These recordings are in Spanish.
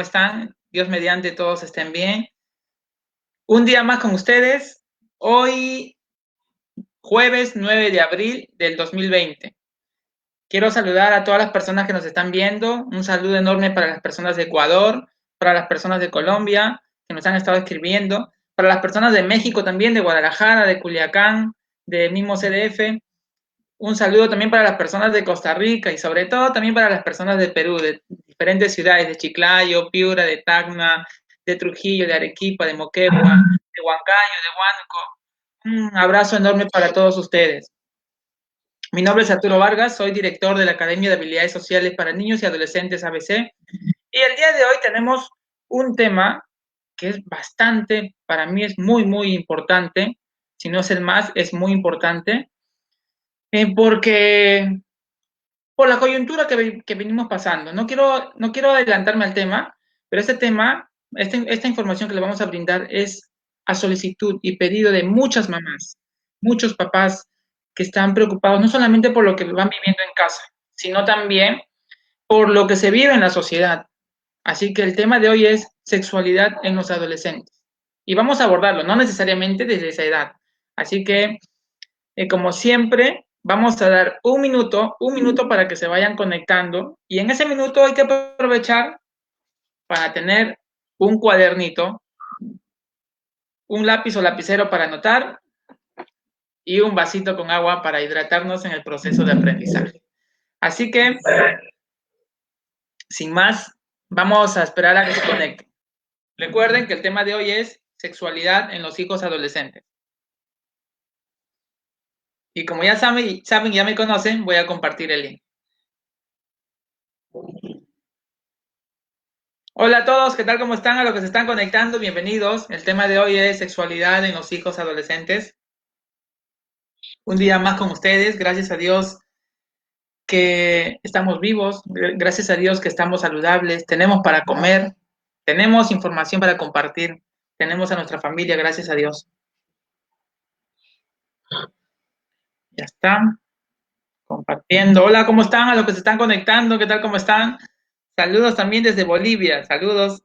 están? Dios mediante todos estén bien. Un día más con ustedes. Hoy, jueves 9 de abril del 2020. Quiero saludar a todas las personas que nos están viendo. Un saludo enorme para las personas de Ecuador, para las personas de Colombia que nos han estado escribiendo, para las personas de México también, de Guadalajara, de Culiacán, de mismo CDF. Un saludo también para las personas de Costa Rica y sobre todo también para las personas de Perú, de diferentes ciudades, de Chiclayo, Piura, de Tacna, de Trujillo, de Arequipa, de Moquegua, de Huancayo, de Huánuco. Un abrazo enorme para todos ustedes. Mi nombre es Arturo Vargas, soy director de la Academia de Habilidades Sociales para Niños y Adolescentes ABC. Y el día de hoy tenemos un tema que es bastante, para mí es muy importante, si no es el más, es muy importante, porque por la coyuntura que venimos pasando. No quiero adelantarme al tema, pero este tema, esta información que le vamos a brindar es a solicitud y pedido de muchas mamás, muchos papás que están preocupados no solamente por lo que van viviendo en casa, sino también por lo que se vive en la sociedad. Así que el tema de hoy es sexualidad en los adolescentes. Y vamos a abordarlo, no necesariamente desde esa edad. Así que como siempre, vamos a dar un minuto para que se vayan conectando y en ese minuto hay que aprovechar para tener un cuadernito, un lápiz o lapicero para anotar y un vasito con agua para hidratarnos en el proceso de aprendizaje. Así que, sin más, vamos a esperar a que se conecten. Recuerden que el tema de hoy es sexualidad en los hijos adolescentes. Y como ya saben, ya me conocen, voy a compartir el link. Hola a todos, ¿qué tal? ¿Cómo están? A los que se están conectando, bienvenidos. El tema de hoy es sexualidad en los hijos adolescentes. Un día más con ustedes, gracias a Dios que estamos vivos, gracias a Dios que estamos saludables, tenemos para comer, tenemos información para compartir, tenemos a nuestra familia, gracias a Dios. Ya están compartiendo. Hola, ¿cómo están? A los que se están conectando, ¿qué tal? ¿Cómo están? Saludos también desde Bolivia, saludos.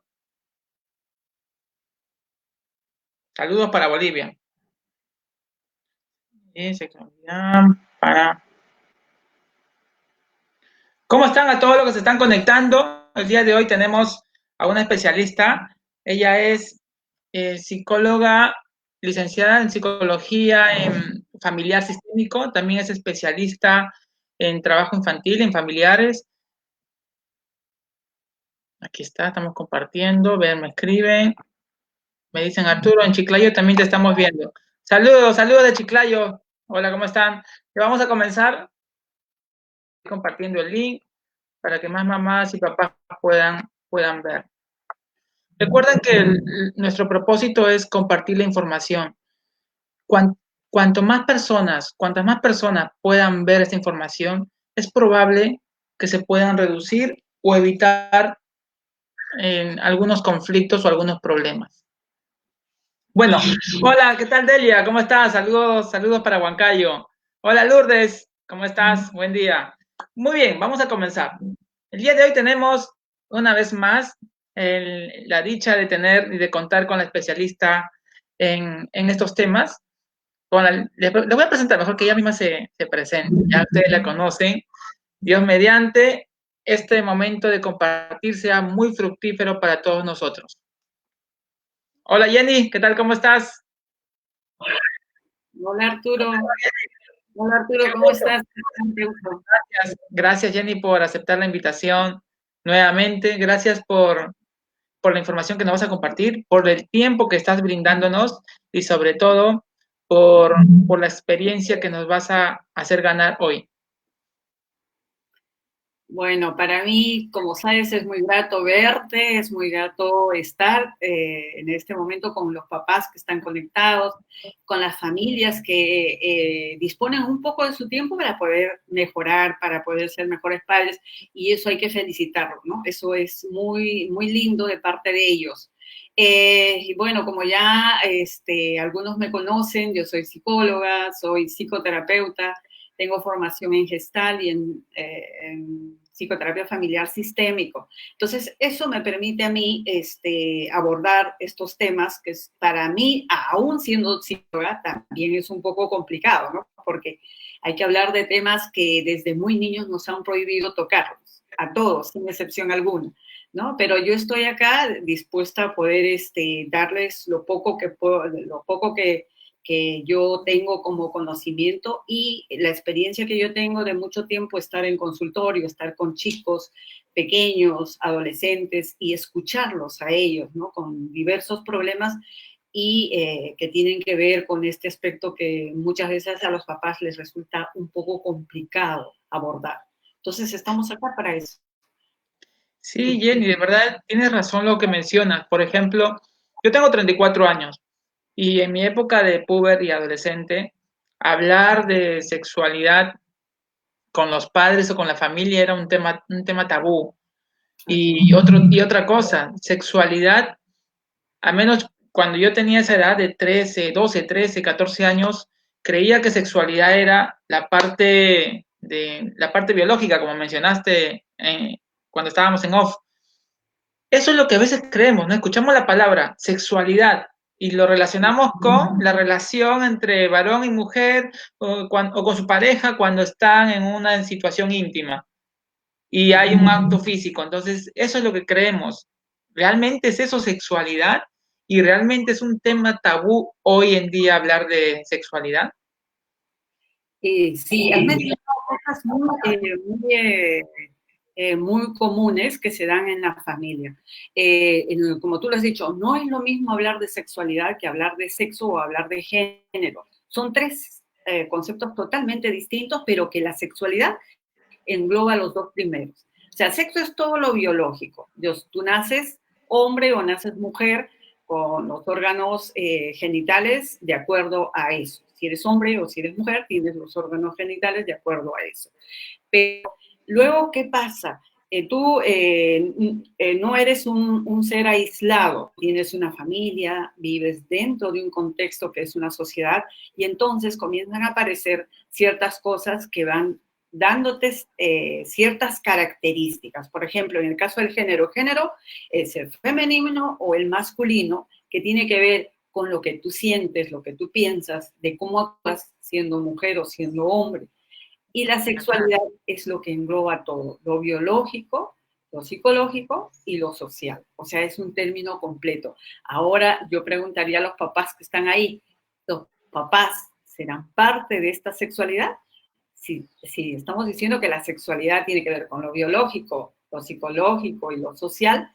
Saludos para Bolivia. Y sexualidad para... ¿Cómo están a todos los que se están conectando? El día de hoy tenemos a una especialista. Ella es psicóloga, licenciada en psicología en familiar sistémico. También es especialista en trabajo infantil, en familiares. Aquí está, estamos compartiendo. Vean, me escriben. Me dicen, Arturo, en Chiclayo también te estamos viendo. Saludos, saludos de Chiclayo. Hola, ¿cómo están? Vamos a comenzar compartiendo el link para que más mamás y papás puedan ver. Recuerden que nuestro propósito es compartir la información. Cuantas más personas puedan ver esta información, es probable que se puedan reducir o evitar algunos conflictos o algunos problemas. Bueno, hola, ¿qué tal Delia? ¿Cómo estás? Saludos para Huancayo. Hola Lourdes, ¿cómo estás? Buen día. Muy bien, vamos a comenzar. El día de hoy tenemos una vez más la dicha de tener y de contar con la especialista en estos temas. Le voy a presentar mejor que ella misma se presente. Ya ustedes la conocen. Dios mediante, este momento de compartir sea muy fructífero para todos nosotros. Hola Jenny, ¿qué tal? ¿Cómo estás? Hola Arturo. Hola Arturo, ¿cómo estás? Gracias Jenny por aceptar la invitación nuevamente. Gracias por la información que nos vas a compartir, por el tiempo que estás brindándonos y sobre todo por la experiencia que nos vas a hacer ganar hoy. Bueno, para mí, como sabes, es muy grato verte, es muy grato estar en este momento con los papás que están conectados, con las familias que disponen un poco de su tiempo para poder mejorar, para poder ser mejores padres, y eso hay que felicitarlo, ¿no? Eso es muy lindo de parte de ellos. Y bueno, como ya algunos me conocen, yo soy psicóloga, soy psicoterapeuta, tengo formación en Gestalt y en psicoterapia familiar sistémico. Entonces, eso me permite a mí abordar estos temas que para mí, aún siendo psicóloga, también es un poco complicado, ¿no? Porque hay que hablar de temas que desde muy niños nos han prohibido tocarlos, a todos, sin excepción alguna, ¿no? Pero yo estoy acá dispuesta a poder darles lo poco que puedo, lo poco que yo tengo como conocimiento y la experiencia que yo tengo de mucho tiempo estar en consultorio, estar con chicos pequeños, adolescentes y escucharlos a ellos, ¿no? Con diversos problemas y que tienen que ver con este aspecto que muchas veces a los papás les resulta un poco complicado abordar. Entonces, estamos acá para eso. Sí, Jenny, de verdad tienes razón lo que mencionas. Por ejemplo, yo tengo 34 años y en mi época de puber y adolescente, hablar de sexualidad con los padres o con la familia era un tema tabú. Y otra cosa, sexualidad, al menos cuando yo tenía esa edad de 13, 12, 13, 14 años, creía que sexualidad era la parte biológica, como mencionaste cuando estábamos en off. Eso es lo que a veces creemos, ¿no? Escuchamos la palabra sexualidad y lo relacionamos con la relación entre varón y mujer o con su pareja cuando están en una situación íntima y hay un acto físico. Entonces, eso es lo que creemos. ¿Realmente es eso sexualidad? ¿Y realmente es un tema tabú hoy en día hablar de sexualidad? Sí, has mencionado cosas muy comunes que se dan en la familia. Como tú lo has dicho, no es lo mismo hablar de sexualidad que hablar de sexo o hablar de género. Son tres conceptos totalmente distintos, pero que la sexualidad engloba los dos primeros. O sea, sexo es todo lo biológico. Dios, tú naces hombre o naces mujer con los órganos genitales de acuerdo a eso. Si eres hombre o si eres mujer, tienes los órganos genitales de acuerdo a eso. Pero luego, ¿qué pasa? Tú no eres un ser aislado, tienes una familia, vives dentro de un contexto que es una sociedad y entonces comienzan a aparecer ciertas cosas que van dándote ciertas características. Por ejemplo, en el caso del género es el femenino o el masculino, que tiene que ver con lo que tú sientes, lo que tú piensas, de cómo actúas siendo mujer o siendo hombre. Y la sexualidad es lo que engloba todo, lo biológico, lo psicológico y lo social. O sea, es un término completo. Ahora yo preguntaría a los papás que están ahí, ¿los papás serán parte de esta sexualidad? Si estamos diciendo que la sexualidad tiene que ver con lo biológico, lo psicológico y lo social,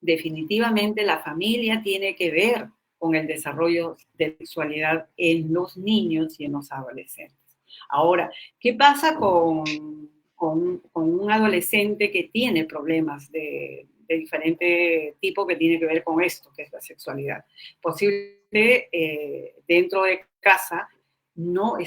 definitivamente la familia tiene que ver con el desarrollo de sexualidad en los niños y en los adolescentes. Ahora, ¿qué pasa con un adolescente que tiene problemas de diferente tipo que tiene que ver con esto, que es la sexualidad? Posiblemente dentro de casa no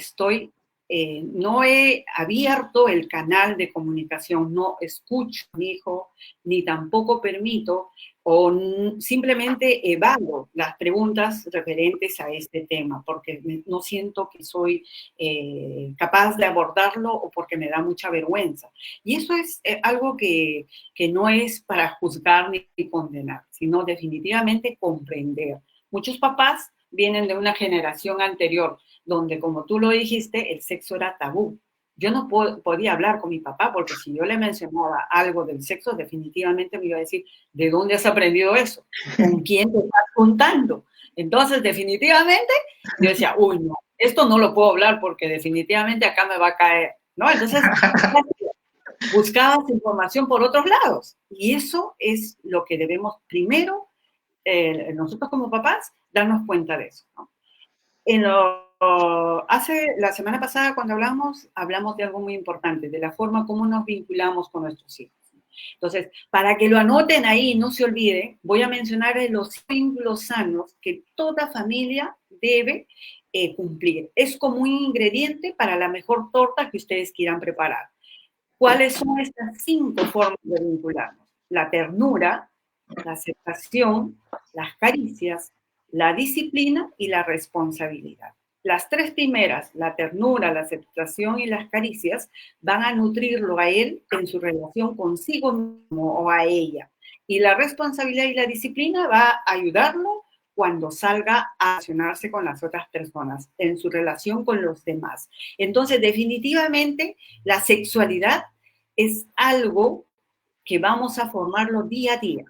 he abierto el canal de comunicación, no escucho a mi hijo, ni tampoco permito o simplemente evado las preguntas referentes a este tema, porque no siento que soy capaz de abordarlo o porque me da mucha vergüenza. Y eso es algo que no es para juzgar ni condenar, sino definitivamente comprender. Muchos papás vienen de una generación anterior donde, como tú lo dijiste, el sexo era tabú. Yo no podía hablar con mi papá porque si yo le mencionaba algo del sexo, definitivamente me iba a decir, ¿de dónde has aprendido eso? ¿Con quién te estás juntando? Entonces, definitivamente, yo decía, uy, no, esto no lo puedo hablar porque definitivamente acá me va a caer, ¿no? Entonces, buscabas información por otros lados. Y eso es lo que debemos primero, nosotros como papás, darnos cuenta de eso, ¿no? Hace la semana pasada cuando hablamos de algo muy importante, de la forma como nos vinculamos con nuestros hijos. Entonces, para que lo anoten ahí y no se olvide, voy a mencionar los vínculos sanos que toda familia debe cumplir. Es como un ingrediente para la mejor torta que ustedes quieran preparar. ¿Cuáles son estas 5 formas de vincularnos? La ternura, la aceptación, las caricias, la disciplina y la responsabilidad. las tres primeras, la ternura, la aceptación y las caricias, van a nutrirlo a él en su relación consigo mismo o a ella. Y la responsabilidad y la disciplina va a ayudarlo cuando salga a relacionarse con las otras personas, en su relación con los demás. Entonces, definitivamente, la sexualidad es algo que vamos a formarlo día a día.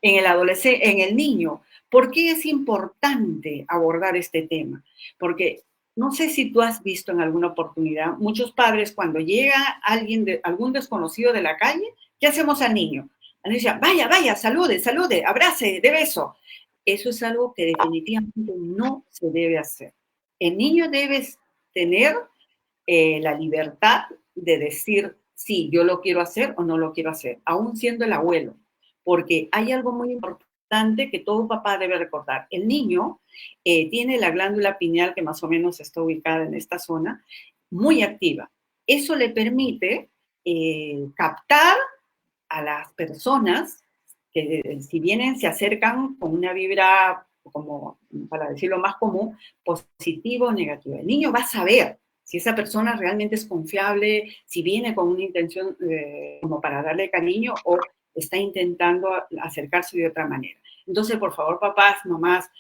En el adolescente, en el niño, ¿por qué es importante abordar este tema? Porque no sé si tú has visto en alguna oportunidad, muchos padres cuando llega alguien, algún desconocido de la calle, ¿qué hacemos al niño? Al niño dice, vaya, vaya, salude, salude, abrace, dé beso. Eso es algo que definitivamente no se debe hacer. El niño debe tener la libertad de decir, sí, yo lo quiero hacer o no lo quiero hacer, aún siendo el abuelo, porque hay algo muy importante que todo papá debe recordar. El niño tiene la glándula pineal que más o menos está ubicada en esta zona, muy activa. Eso le permite captar a las personas que si vienen se acercan con una vibra, como para decirlo más común, positivo o negativo. El niño va a saber si esa persona realmente es confiable, si viene con una intención como para darle cariño o está intentando acercarse de otra manera. Entonces, por favor, papás, mamás,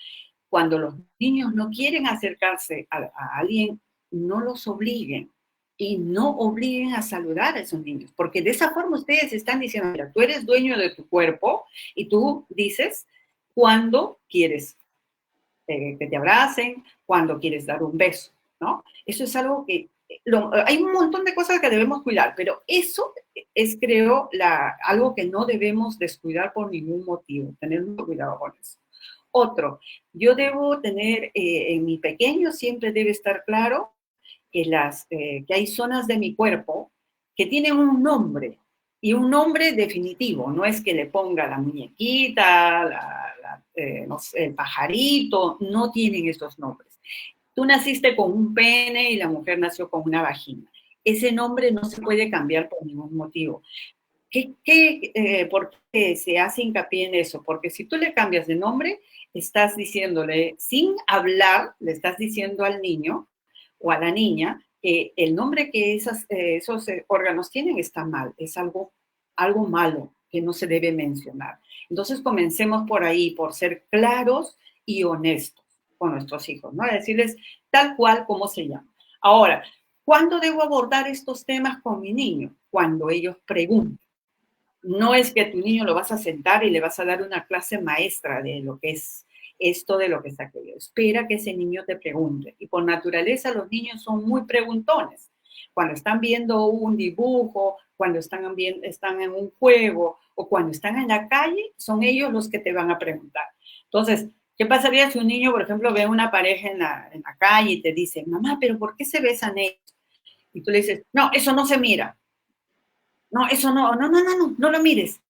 cuando los niños no quieren acercarse a alguien, no los obliguen y no obliguen a saludar a esos niños, porque de esa forma ustedes están diciendo, mira, tú eres dueño de tu cuerpo y tú dices cuándo quieres que te abracen, cuando quieres dar un beso, ¿no? Eso es algo que, hay un montón de cosas que debemos cuidar, pero eso es, creo, algo que no debemos descuidar por ningún motivo, tener mucho cuidado con eso. Otro, yo debo tener, en mi pequeño siempre debe estar claro que hay zonas de mi cuerpo que tienen un nombre, y un nombre definitivo, no es que le ponga la muñequita, no sé, el pajarito, no tienen esos nombres. Tú naciste con un pene y la mujer nació con una vagina. Ese nombre no se puede cambiar por ningún motivo. ¿Por qué se hace hincapié en eso? Porque si tú le cambias de nombre, estás diciéndole, sin hablar, le estás diciendo al niño o a la niña que el nombre que esos órganos tienen está mal, es algo malo que no se debe mencionar. Entonces comencemos por ahí, por ser claros y honestos con nuestros hijos, ¿no? Decirles tal cual como se llama. Ahora, ¿cuándo debo abordar estos temas con mi niño? Cuando ellos pregunten. No es que a tu niño lo vas a sentar y le vas a dar una clase maestra de lo que es esto, de lo que es aquello. Espera que ese niño te pregunte. Y por naturaleza los niños son muy preguntones. Cuando están viendo un dibujo, cuando están en un juego o cuando están en la calle, son ellos los que te van a preguntar. Entonces, ¿qué pasaría si un niño, por ejemplo, ve una pareja en la calle y te dice, mamá, pero ¿por qué se besan ellos? Y tú le dices, no, eso no se mira. No, eso no lo mires.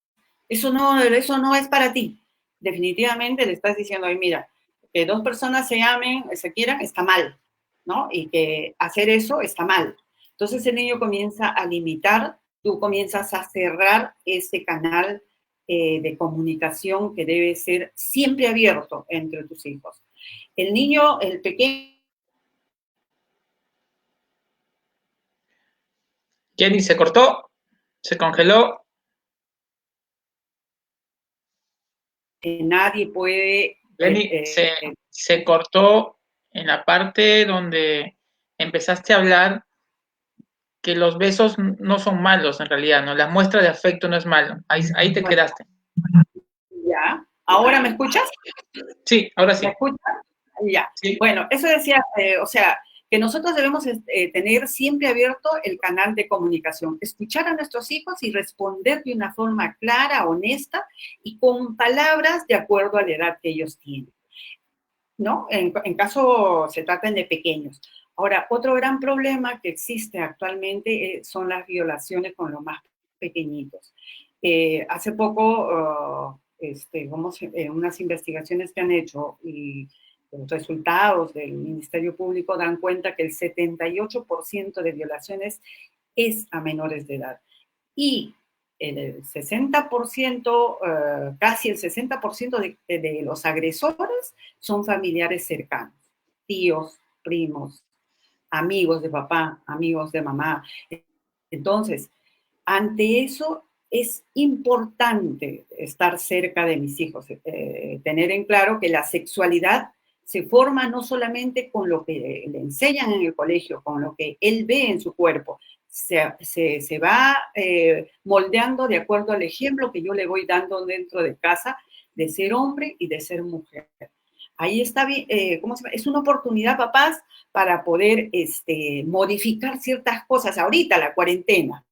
Eso no es para ti. Definitivamente le estás diciendo, ay, mira, que dos personas se amen, se quieran, está mal, ¿no? Y que hacer eso está mal. Entonces el niño comienza a limitar, tú comienzas a cerrar ese canal de comunicación que debe ser siempre abierto entre tus hijos. El niño, el pequeño, Jenny se cortó, se congeló. nadie puede Jenny se cortó en la parte donde empezaste a hablar que los besos no son malos en realidad, ¿no? La muestra de afecto no es malo. Ahí te bueno, quedaste. ya. ¿Ahora me escuchas? Sí, ahora ¿Me sí. escuchas? Ya. Sí. Bueno, eso decía, o sea, que nosotros debemos tener siempre abierto el canal de comunicación, escuchar a nuestros hijos y responder de una forma clara, honesta y con palabras de acuerdo a la edad que ellos tienen, ¿no? En caso se traten de pequeños. Ahora, otro gran problema que existe actualmente son las violaciones con los más pequeñitos. Hace poco, unas investigaciones que han hecho y los resultados del Ministerio Público dan cuenta que el 78% de violaciones es a menores de edad. Y el 60%, casi el 60% de los agresores son familiares cercanos, tíos, primos, amigos de papá, amigos de mamá. Entonces, ante eso es importante estar cerca de mis hijos, tener en claro que la sexualidad se forma no solamente con lo que le enseñan en el colegio, con lo que él ve en su cuerpo, se va moldeando de acuerdo al ejemplo que yo le voy dando dentro de casa de ser hombre y de ser mujer. Ahí está, ¿cómo se llama? Es una oportunidad, papás, para poder modificar ciertas cosas. Ahorita, la cuarentena.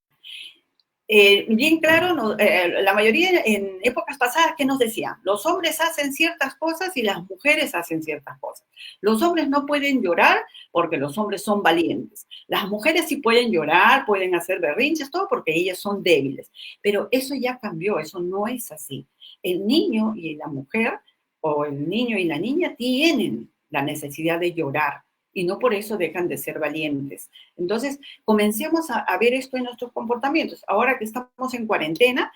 Bien claro, la mayoría en épocas pasadas, ¿qué nos decían? Los hombres hacen ciertas cosas y las mujeres hacen ciertas cosas. Los hombres no pueden llorar porque los hombres son valientes. Las mujeres sí pueden llorar, pueden hacer berrinches, todo porque ellas son débiles. Pero eso ya cambió, eso no es así. El niño y la mujer, o el niño y la niña, tienen la necesidad de llorar y no por eso dejan de ser valientes. Entonces, comencemos a ver esto en nuestros comportamientos. Ahora que estamos en cuarentena,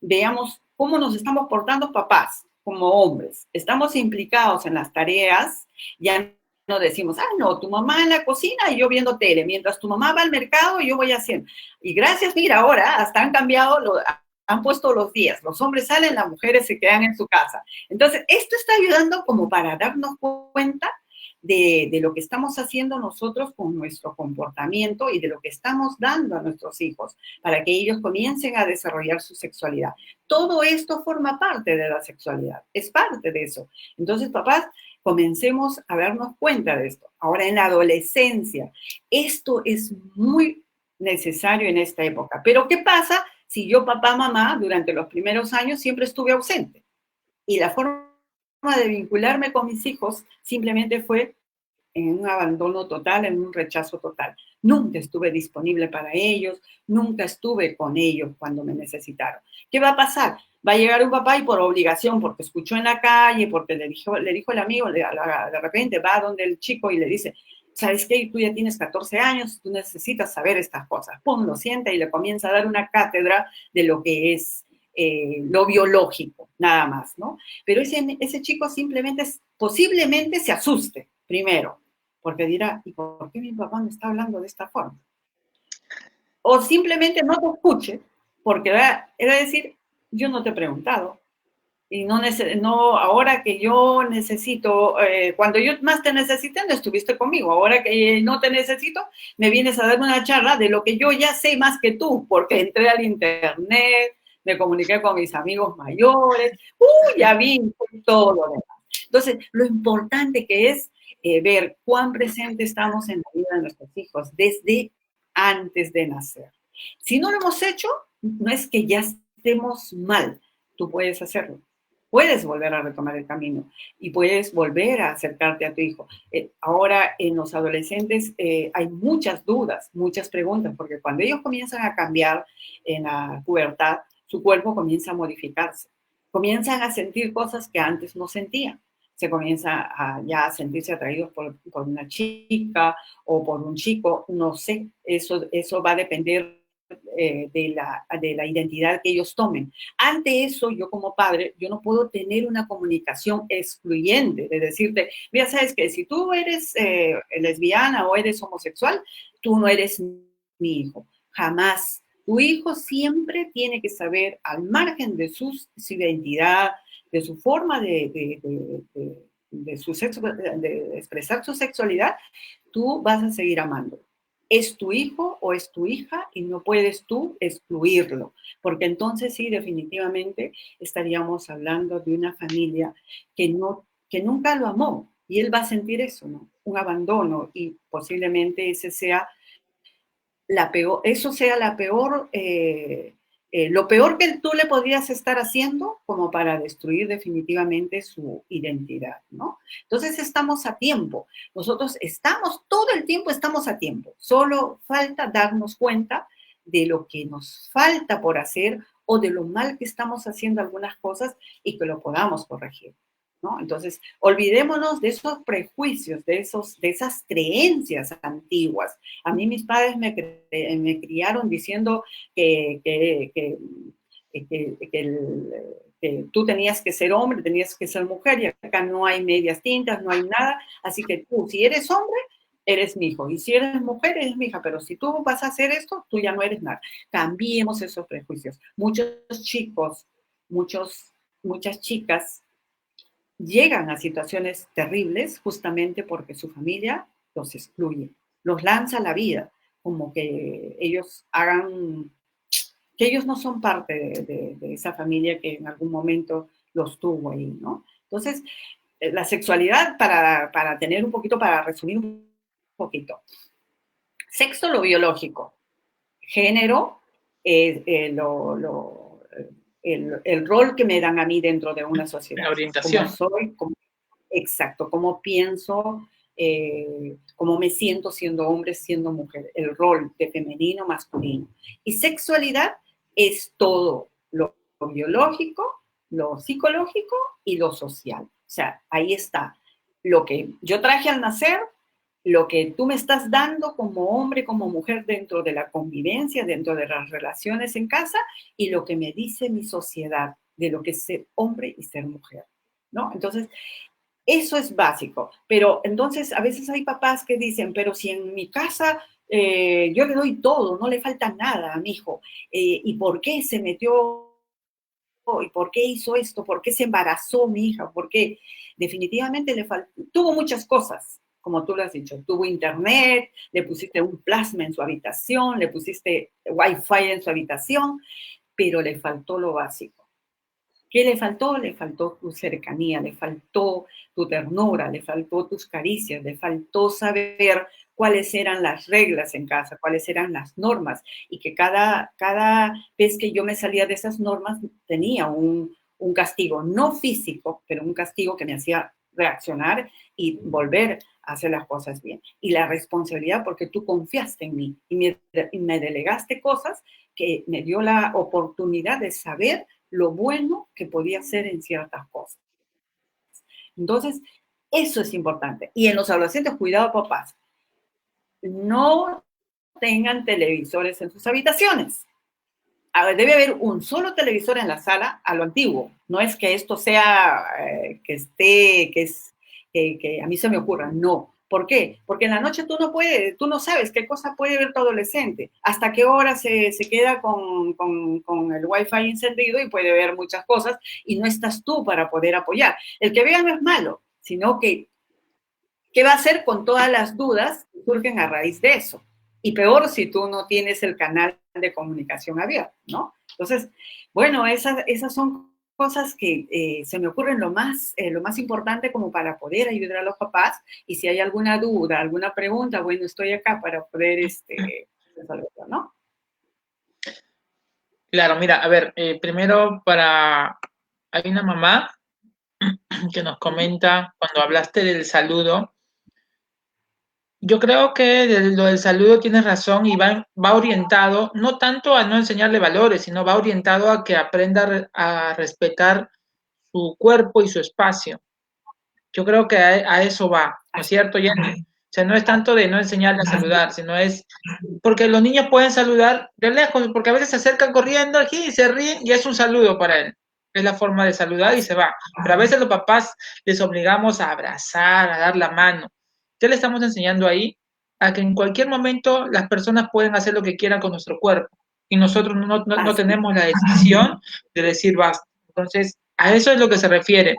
veamos cómo nos estamos portando papás como hombres. Estamos implicados en las tareas, ya no decimos, ah, no, tu mamá en la cocina y yo viendo tele, mientras tu mamá va al mercado y yo voy haciendo. Y gracias, mira, ahora hasta han cambiado, han puesto los días. Los hombres salen, las mujeres se quedan en su casa. Entonces, esto está ayudando como para darnos cuenta de lo que estamos haciendo nosotros con nuestro comportamiento y de lo que estamos dando a nuestros hijos para que ellos comiencen a desarrollar su sexualidad. Todo esto forma parte de la sexualidad, es parte de eso. Entonces, papás, comencemos a darnos cuenta de esto. Ahora, en la adolescencia, esto es muy necesario en esta época. Pero, ¿qué pasa si yo, papá, mamá, durante los primeros años siempre estuve ausente? Y la forma de vincularme con mis hijos simplemente fue en un abandono total, en un rechazo total. Nunca estuve disponible para ellos, nunca estuve con ellos cuando me necesitaron. ¿Qué va a pasar? Va a llegar un papá y por obligación, porque escuchó en la calle, porque le dijo el amigo, de repente va donde el chico y le dice, ¿sabes qué? Tú ya tienes 14 años, tú necesitas saber estas cosas. Pum, lo sienta y le comienza a dar una cátedra de lo que es lo biológico, nada más, ¿no? Pero ese chico simplemente, posiblemente se asuste, primero, porque dirá, ¿y por qué mi papá me está hablando de esta forma? O simplemente no te escuche, porque va a decir, yo no te he preguntado, y no ahora que yo necesito, cuando yo más te necesité, no estuviste conmigo, ahora que no te necesito, me vienes a dar una charla de lo que yo ya sé más que tú, porque entré al internet, me comuniqué con mis amigos mayores, ya vi todo lo demás. Entonces, lo importante que es ver cuán presente estamos en la vida de nuestros hijos desde antes de nacer. Si no lo hemos hecho, no es que ya estemos mal, tú puedes hacerlo. Puedes volver a retomar el camino y puedes volver a acercarte a tu hijo. Ahora en los adolescentes hay muchas dudas, muchas preguntas, porque cuando ellos comienzan a cambiar en la pubertad, su cuerpo comienza a modificarse. Comienzan a sentir cosas que antes no sentían. Se comienza a ya a sentirse atraídos por una chica o por un chico, no sé, eso va a depender de la identidad que ellos tomen. Ante eso, yo como padre, yo no puedo tener una comunicación excluyente de decirte, mira, sabes que si tú eres lesbiana o eres homosexual, tú no eres mi hijo. Jamás. Tu hijo siempre tiene que saber, al margen de su identidad, de su forma de su sexo, de expresar su sexualidad, tú vas a seguir amando. Es tu hijo o es tu hija y no puedes tú excluirlo, porque entonces sí, definitivamente estaríamos hablando de una familia que nunca lo amó y él va a sentir eso, ¿no? Un abandono y posiblemente eso sea la peor, lo peor que tú le podrías estar haciendo como para destruir definitivamente su identidad, ¿no? Entonces estamos a tiempo. Nosotros todo el tiempo estamos a tiempo. Solo falta darnos cuenta de lo que nos falta por hacer o de lo mal que estamos haciendo algunas cosas y que lo podamos corregir, ¿no? Entonces, olvidémonos de esos prejuicios, de esas creencias antiguas. A mí mis padres me criaron diciendo que tú tenías que ser hombre, tenías que ser mujer, y acá no hay medias tintas, no hay nada, así que tú, si eres hombre, eres mi hijo. Y si eres mujer, eres mi hija. Pero si tú vas a hacer esto, tú ya no eres nada. Cambiemos esos prejuicios. Muchos chicos, muchas chicas llegan a situaciones terribles justamente porque su familia los excluye, los lanza a la vida, como que ellos hagan, que ellos no son parte de esa familia que en algún momento los tuvo ahí, ¿no? Entonces, la sexualidad, para tener un poquito, para resumir un poquito, sexo lo biológico, género, el rol que me dan a mí dentro de una La sociedad, cómo orientación. soy, exacto, cómo pienso, cómo me siento siendo hombre, siendo mujer, el rol de femenino, masculino. Y sexualidad es todo lo biológico, lo psicológico y lo social. O sea, ahí está lo que yo traje al nacer, lo que tú me estás dando como hombre, como mujer dentro de la convivencia, dentro de las relaciones en casa y lo que me dice mi sociedad de lo que es ser hombre y ser mujer, ¿no? Entonces, eso es básico, pero entonces a veces hay papás que dicen, pero si en mi casa yo le doy todo, no le falta nada a mi hijo, ¿y por qué se metió? ¿Y por qué hizo esto? ¿Por qué se embarazó mi hija? ¿Por qué? Definitivamente tuvo muchas cosas, como tú lo has dicho. Tuvo internet, le pusiste un plasma en su habitación, le pusiste wifi en su habitación, pero le faltó lo básico. ¿Qué le faltó? Le faltó tu cercanía, le faltó tu ternura, le faltó tus caricias, le faltó saber cuáles eran las reglas en casa, cuáles eran las normas, y que cada vez que yo me salía de esas normas tenía un castigo, no físico, pero un castigo que me hacía reaccionar y volver a hacer las cosas bien. Y la responsabilidad porque tú confiaste en mí y me delegaste cosas que me dio la oportunidad de saber lo bueno que podía hacer en ciertas cosas. Entonces, eso es importante. Y en los adolescentes, cuidado, papás, no tengan televisores en sus habitaciones. Debe haber un solo televisor en la sala a lo antiguo. No es que esto sea que a mí se me ocurra, no. ¿Por qué? Porque en la noche tú no sabes qué cosa puede ver tu adolescente, hasta qué hora se queda con el wifi encendido y puede ver muchas cosas y no estás tú para poder apoyar. El que vea no es malo, sino que ¿qué va a hacer con todas las dudas que surgen a raíz de eso? Y peor si tú no tienes el canal de comunicación abierto, ¿no? Entonces, bueno, esas son cosas que se me ocurren lo más importante como para poder ayudar a los papás. Y si hay alguna duda, alguna pregunta, bueno, estoy acá para poder resolverlo, ¿no? Claro, mira, a ver, primero hay una mamá que nos comenta cuando hablaste del saludo. Yo creo que lo del saludo tienes razón y va orientado no tanto a no enseñarle valores, sino va orientado a que aprenda a respetar su cuerpo y su espacio. Yo creo que a eso va, ¿no es cierto, Jenny? O sea, no es tanto de no enseñarle a saludar, sino es porque los niños pueden saludar de lejos, porque a veces se acercan corriendo aquí y se ríen y es un saludo para él. Es la forma de saludar y se va. Pero a veces los papás les obligamos a abrazar, a dar la mano. ¿Qué le estamos enseñando ahí? A que en cualquier momento las personas pueden hacer lo que quieran con nuestro cuerpo y nosotros no tenemos la decisión de decir basta. Entonces, a eso es lo que se refiere.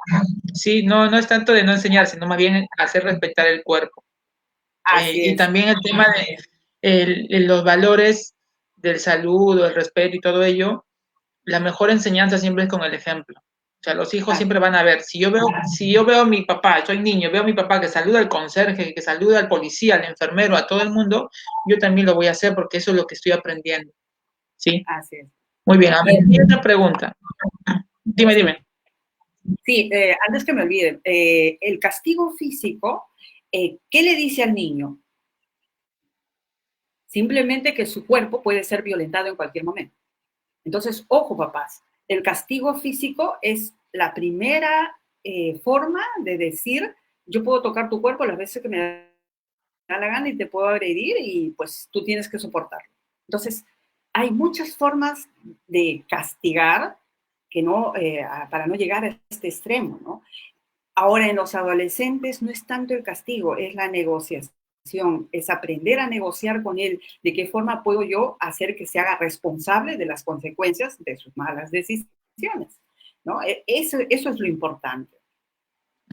Sí, no es tanto de no enseñar, sino más bien hacer respetar el cuerpo. Así Y es. también el tema de los valores del saludo, el respeto y todo ello, la mejor enseñanza siempre es con el ejemplo. O sea, los hijos siempre van a ver, si yo veo a mi papá, soy niño, veo a mi papá que saluda al conserje, que saluda al policía, al enfermero, a todo el mundo, yo también lo voy a hacer porque eso es lo que estoy aprendiendo. ¿Sí? Así es. Muy bien, a ver, y otra pregunta. Dime, Sí, dime. sí, antes que me olvide, el castigo físico, ¿qué le dice al niño? Simplemente que su cuerpo puede ser violentado en cualquier momento. Entonces, ojo, papás, el castigo físico es la primera forma de decir, yo puedo tocar tu cuerpo las veces que me da la gana y te puedo agredir y pues tú tienes que soportarlo. Entonces, hay muchas formas de castigar que no, para no llegar a este extremo, ¿no? Ahora, en los adolescentes no es tanto el castigo, es la negociación. es aprender a negociar con él de qué forma puedo yo hacer que se haga responsable de las consecuencias de sus malas decisiones, ¿no? Eso es lo importante,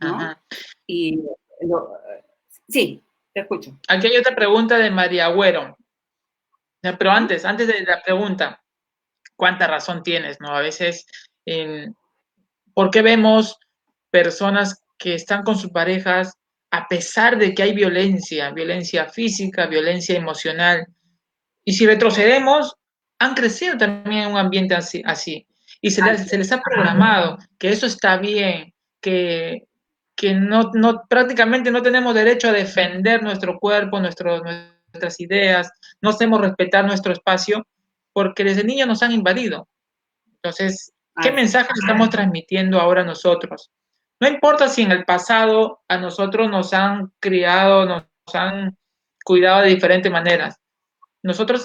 ¿no? Ajá. Y lo, sí, te escucho. Aquí hay otra pregunta de María Agüero. Pero ¿Mm? antes de la pregunta, ¿cuánta razón tienes, no? A veces, ¿por qué vemos personas que están con sus parejas a pesar de que hay violencia, violencia física, violencia emocional? Y si retrocedemos, han crecido también en un ambiente así. Y se les ha programado que eso está bien, que, que prácticamente no tenemos derecho a defender nuestro cuerpo, nuestras ideas, no hacemos respetar nuestro espacio, porque desde niños nos han invadido. Entonces, ¿qué Así, mensaje estamos transmitiendo ahora nosotros? No importa si en el pasado a nosotros nos han criado, nos han cuidado de diferentes maneras. Nosotros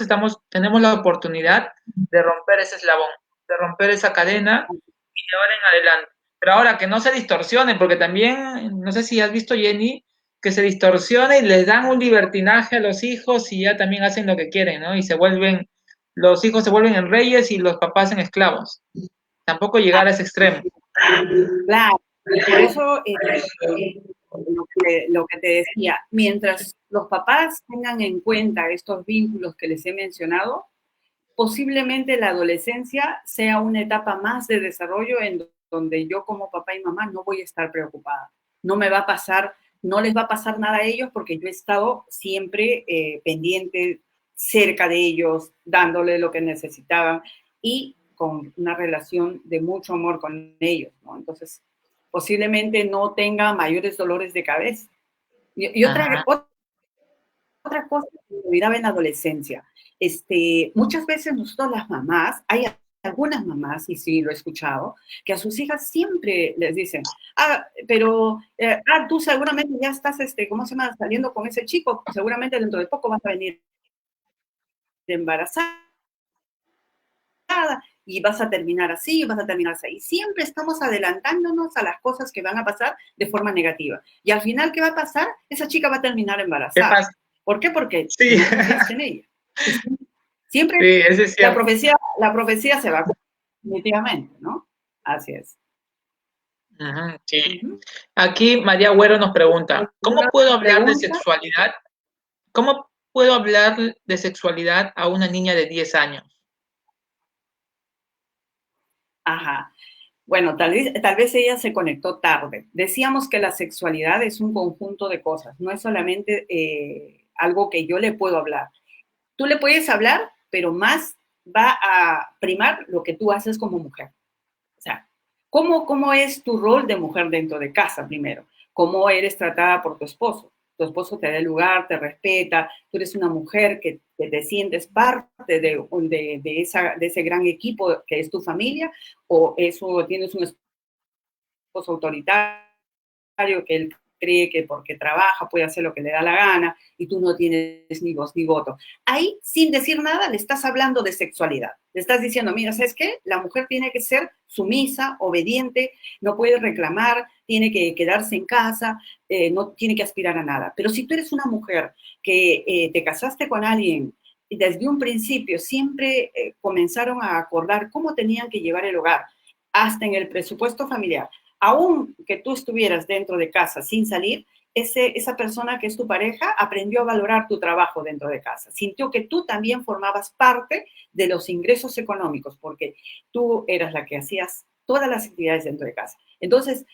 tenemos la oportunidad de romper ese eslabón, de romper esa cadena y de ahora en adelante. Pero ahora que no se distorsione, porque también, no sé si has visto, Jenny, que se distorsiona y les dan un libertinaje a los hijos y ya también hacen lo que quieren, ¿no? Y los hijos se vuelven en reyes y los papás en esclavos. Tampoco llegar a ese extremo. claro, por eso lo que te decía, mientras los papás tengan en cuenta estos vínculos que les he mencionado, posiblemente la adolescencia sea una etapa más de desarrollo en donde yo como papá y mamá no voy a estar preocupada. No me va a pasar, no les va a pasar nada a ellos porque yo he estado siempre pendiente, cerca de ellos, dándole lo que necesitaban y con una relación de mucho amor con ellos, ¿no? Entonces, posiblemente no tenga mayores dolores de cabeza. Y Ajá. otra cosa que me olvidaba en la adolescencia, muchas veces nosotros las mamás, hay algunas mamás, y sí lo he escuchado, que a sus hijas siempre les dicen, pero tú seguramente ya estás, ¿cómo se llama?, saliendo con ese chico, seguramente dentro de poco vas a venir embarazada y vas a terminar así, vas a terminar así. Y siempre estamos adelantándonos a las cosas que van a pasar de forma negativa. Y al final, ¿qué va a pasar? Esa chica va a terminar ¿Qué embarazada. pasa? ¿Por qué? Porque Sí, no confiaste en ella. Y siempre sí, ese es cierto. la profecía se va a cumplir, definitivamente, ¿no? Así es. Ujú, sí. Uh-huh. Aquí María Agüero nos pregunta, ¿cómo ¿Alguna puedo hablar de pregunta? sexualidad? ¿Cómo puedo hablar de sexualidad a una niña de 10 años? Ajá. Bueno, tal vez ella se conectó tarde. Decíamos que la sexualidad es un conjunto de cosas, no es solamente algo que yo le puedo hablar. Tú le puedes hablar, pero más va a primar lo que tú haces como mujer. O sea, ¿cómo es tu rol de mujer dentro de casa primero? ¿Cómo eres tratada por tu esposo? Tu esposo te da el lugar, te respeta, tú eres una mujer que te sientes parte de ese gran equipo que es tu familia, o eso tienes un esposo autoritario que él cree que porque trabaja puede hacer lo que le da la gana y tú no tienes ni voz ni voto. Ahí, sin decir nada, le estás hablando de sexualidad. Le estás diciendo, mira, ¿sabes qué? La mujer tiene que ser sumisa, obediente, no puede reclamar, tiene que quedarse en casa, no tiene que aspirar a nada. Pero si tú eres una mujer que te casaste con alguien y desde un principio siempre comenzaron a acordar cómo tenían que llevar el hogar, hasta en el presupuesto familiar, aún que tú estuvieras dentro de casa sin salir, esa persona que es tu pareja aprendió a valorar tu trabajo dentro de casa. Sintió que tú también formabas parte de los ingresos económicos, porque tú eras la que hacías todas las actividades dentro de casa. Entonces,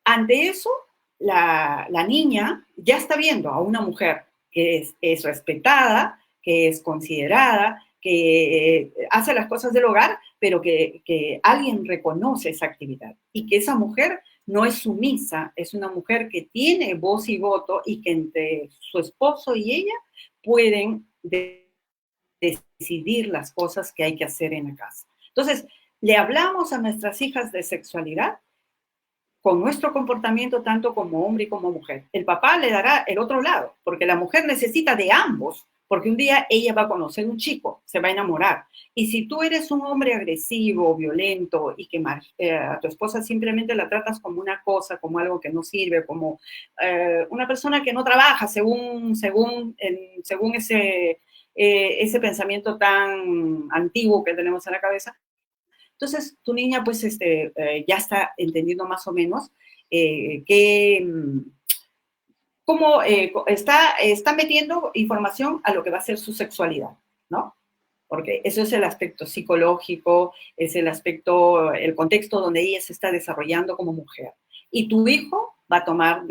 ante eso, la niña ya está viendo a una mujer que es respetada, que es considerada, que hace las cosas del hogar, pero que alguien reconoce esa actividad y que esa mujer no es sumisa, es una mujer que tiene voz y voto y que entre su esposo y ella pueden decidir las cosas que hay que hacer en la casa. Entonces, le hablamos a nuestras hijas de sexualidad con nuestro comportamiento tanto como hombre y como mujer. El papá le dará el otro lado, porque la mujer necesita de ambos porque un día ella va a conocer un chico, se va a enamorar. Y si tú eres un hombre agresivo, violento y que a tu esposa simplemente la tratas como una cosa, como algo que no sirve, como una persona que no trabaja según ese pensamiento tan antiguo que tenemos en la cabeza, entonces tu niña pues ya está entendiendo más o menos que cómo está metiendo información a lo que va a ser su sexualidad, ¿no? Porque eso es el aspecto psicológico, es el aspecto, el contexto donde ella se está desarrollando como mujer. Y tu hijo va a tomar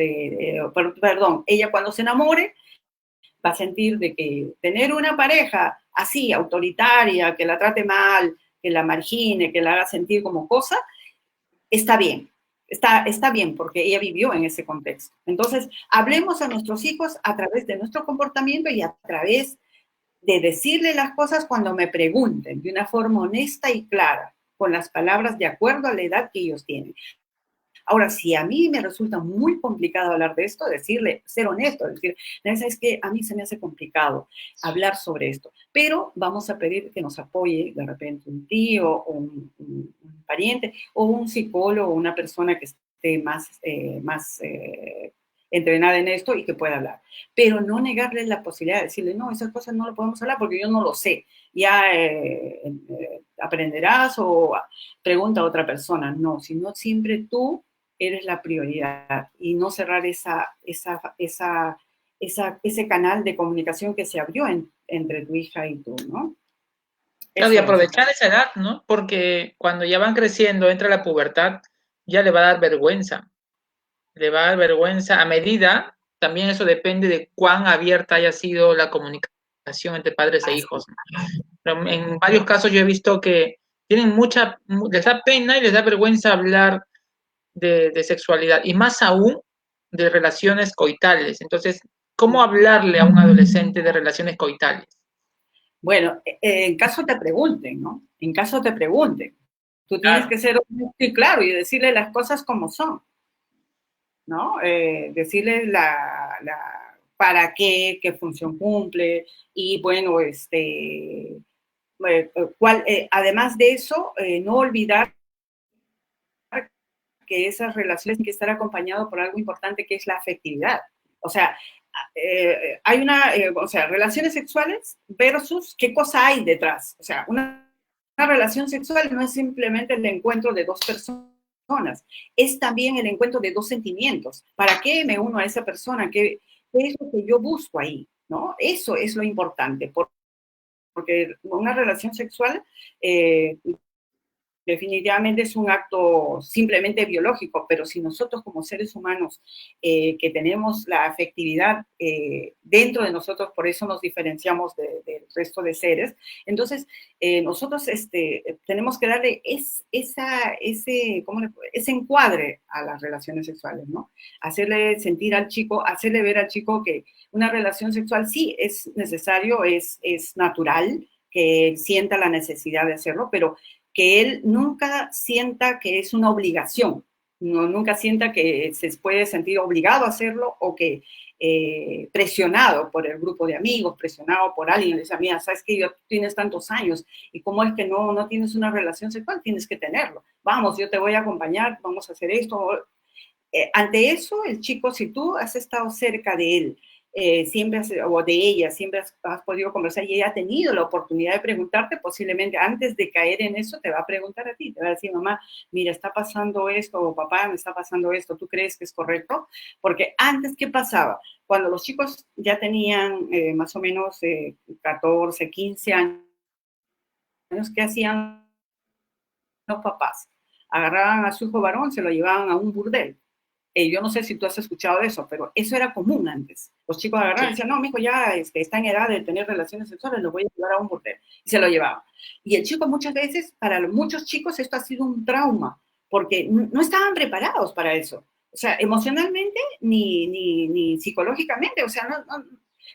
perdón, ella cuando se enamore va a sentir de que tener una pareja así, autoritaria, que la trate mal, que la margine, que la haga sentir como cosa, está bien. Está bien porque ella vivió en ese contexto. Entonces, hablemos a nuestros hijos a través de nuestro comportamiento y a través de decirle las cosas cuando me pregunten, de una forma honesta y clara, con las palabras de acuerdo a la edad que ellos tienen. Ahora, si a mí me resulta muy complicado hablar de esto, decirle, ser honesto, decir, es que a mí se me hace complicado hablar sobre esto, pero vamos a pedir que nos apoye de repente un tío o un pariente o un psicólogo o una persona que esté más entrenada en esto y que pueda hablar. Pero no negarle la posibilidad de decirle, no, esas cosas no lo podemos hablar porque yo no lo sé. Ya aprenderás o pregunta a otra persona. No, sino siempre tú eres la prioridad y no cerrar ese canal de comunicación que se abrió entre tu hija y tú, ¿no? Claro, y Eso aprovechar básicamente. esa edad, ¿no? Porque cuando ya van creciendo, entra la pubertad, ya le va a dar vergüenza. Le va a dar vergüenza a medida, también eso depende de cuán abierta haya sido la comunicación entre padres e Así, hijos. Pero en varios casos yo he visto que tienen les da pena y les da vergüenza hablar de sexualidad, y más aún de relaciones coitales. Entonces, ¿cómo hablarle a un adolescente de relaciones coitales? bueno, en caso te pregunten, ¿no? En caso te pregunten, tú tienes Claro. que ser honesto y claro y decirle las cosas como son, ¿no? Decirle para qué función cumple y bueno, además de eso, no olvidar que esas relaciones tienen que estar acompañadas por algo importante que es la afectividad. O sea, hay o sea, relaciones sexuales versus qué cosa hay detrás. O sea, una relación sexual no es simplemente el encuentro de dos personas, es también el encuentro de dos sentimientos. ¿Para qué me uno a esa persona? ¿Qué es lo que yo busco ahí? ¿No? Eso es lo importante, porque una relación sexual definitivamente es un acto simplemente biológico, pero si nosotros como seres humanos que tenemos la afectividad dentro de nosotros, por eso nos diferenciamos del resto de seres, entonces nosotros tenemos que darle ese encuadre a las relaciones sexuales, ¿no? Hacerle sentir al chico, hacerle ver al chico que una relación sexual sí es necesario, es natural, que sienta la necesidad de hacerlo, pero que él nunca sienta que es una obligación, nunca sienta que se puede sentir obligado a hacerlo o que presionado por el grupo de amigos, presionado por alguien, le dice, mira, sabes que yo tienes tantos años y cómo es que no tienes una relación sexual, tienes que tenerlo. Vamos, yo te voy a acompañar, vamos a hacer esto. Ante eso, el chico, si tú has estado cerca de él, o de ella, siempre has podido conversar y ella ha tenido la oportunidad de preguntarte, posiblemente antes de caer en eso, te va a preguntar a ti, te va a decir, mamá, mira, está pasando esto, o papá, me está pasando esto, ¿tú crees que es correcto? Porque antes, ¿qué pasaba? Cuando los chicos ya tenían más o menos 14, 15 años, ¿qué hacían los papás? Agarraban a su hijo varón, se lo llevaban a un burdel. Yo no sé si tú has escuchado de eso, pero eso era común antes. Los chicos agarraban y Sí. decían, no, mi hijo ya está en edad de tener relaciones sexuales, lo voy a llevar a un burdel. Y se lo llevaban. Y el chico muchas veces, para muchos chicos esto ha sido un trauma, porque no estaban preparados para eso. O sea, emocionalmente ni psicológicamente. O sea,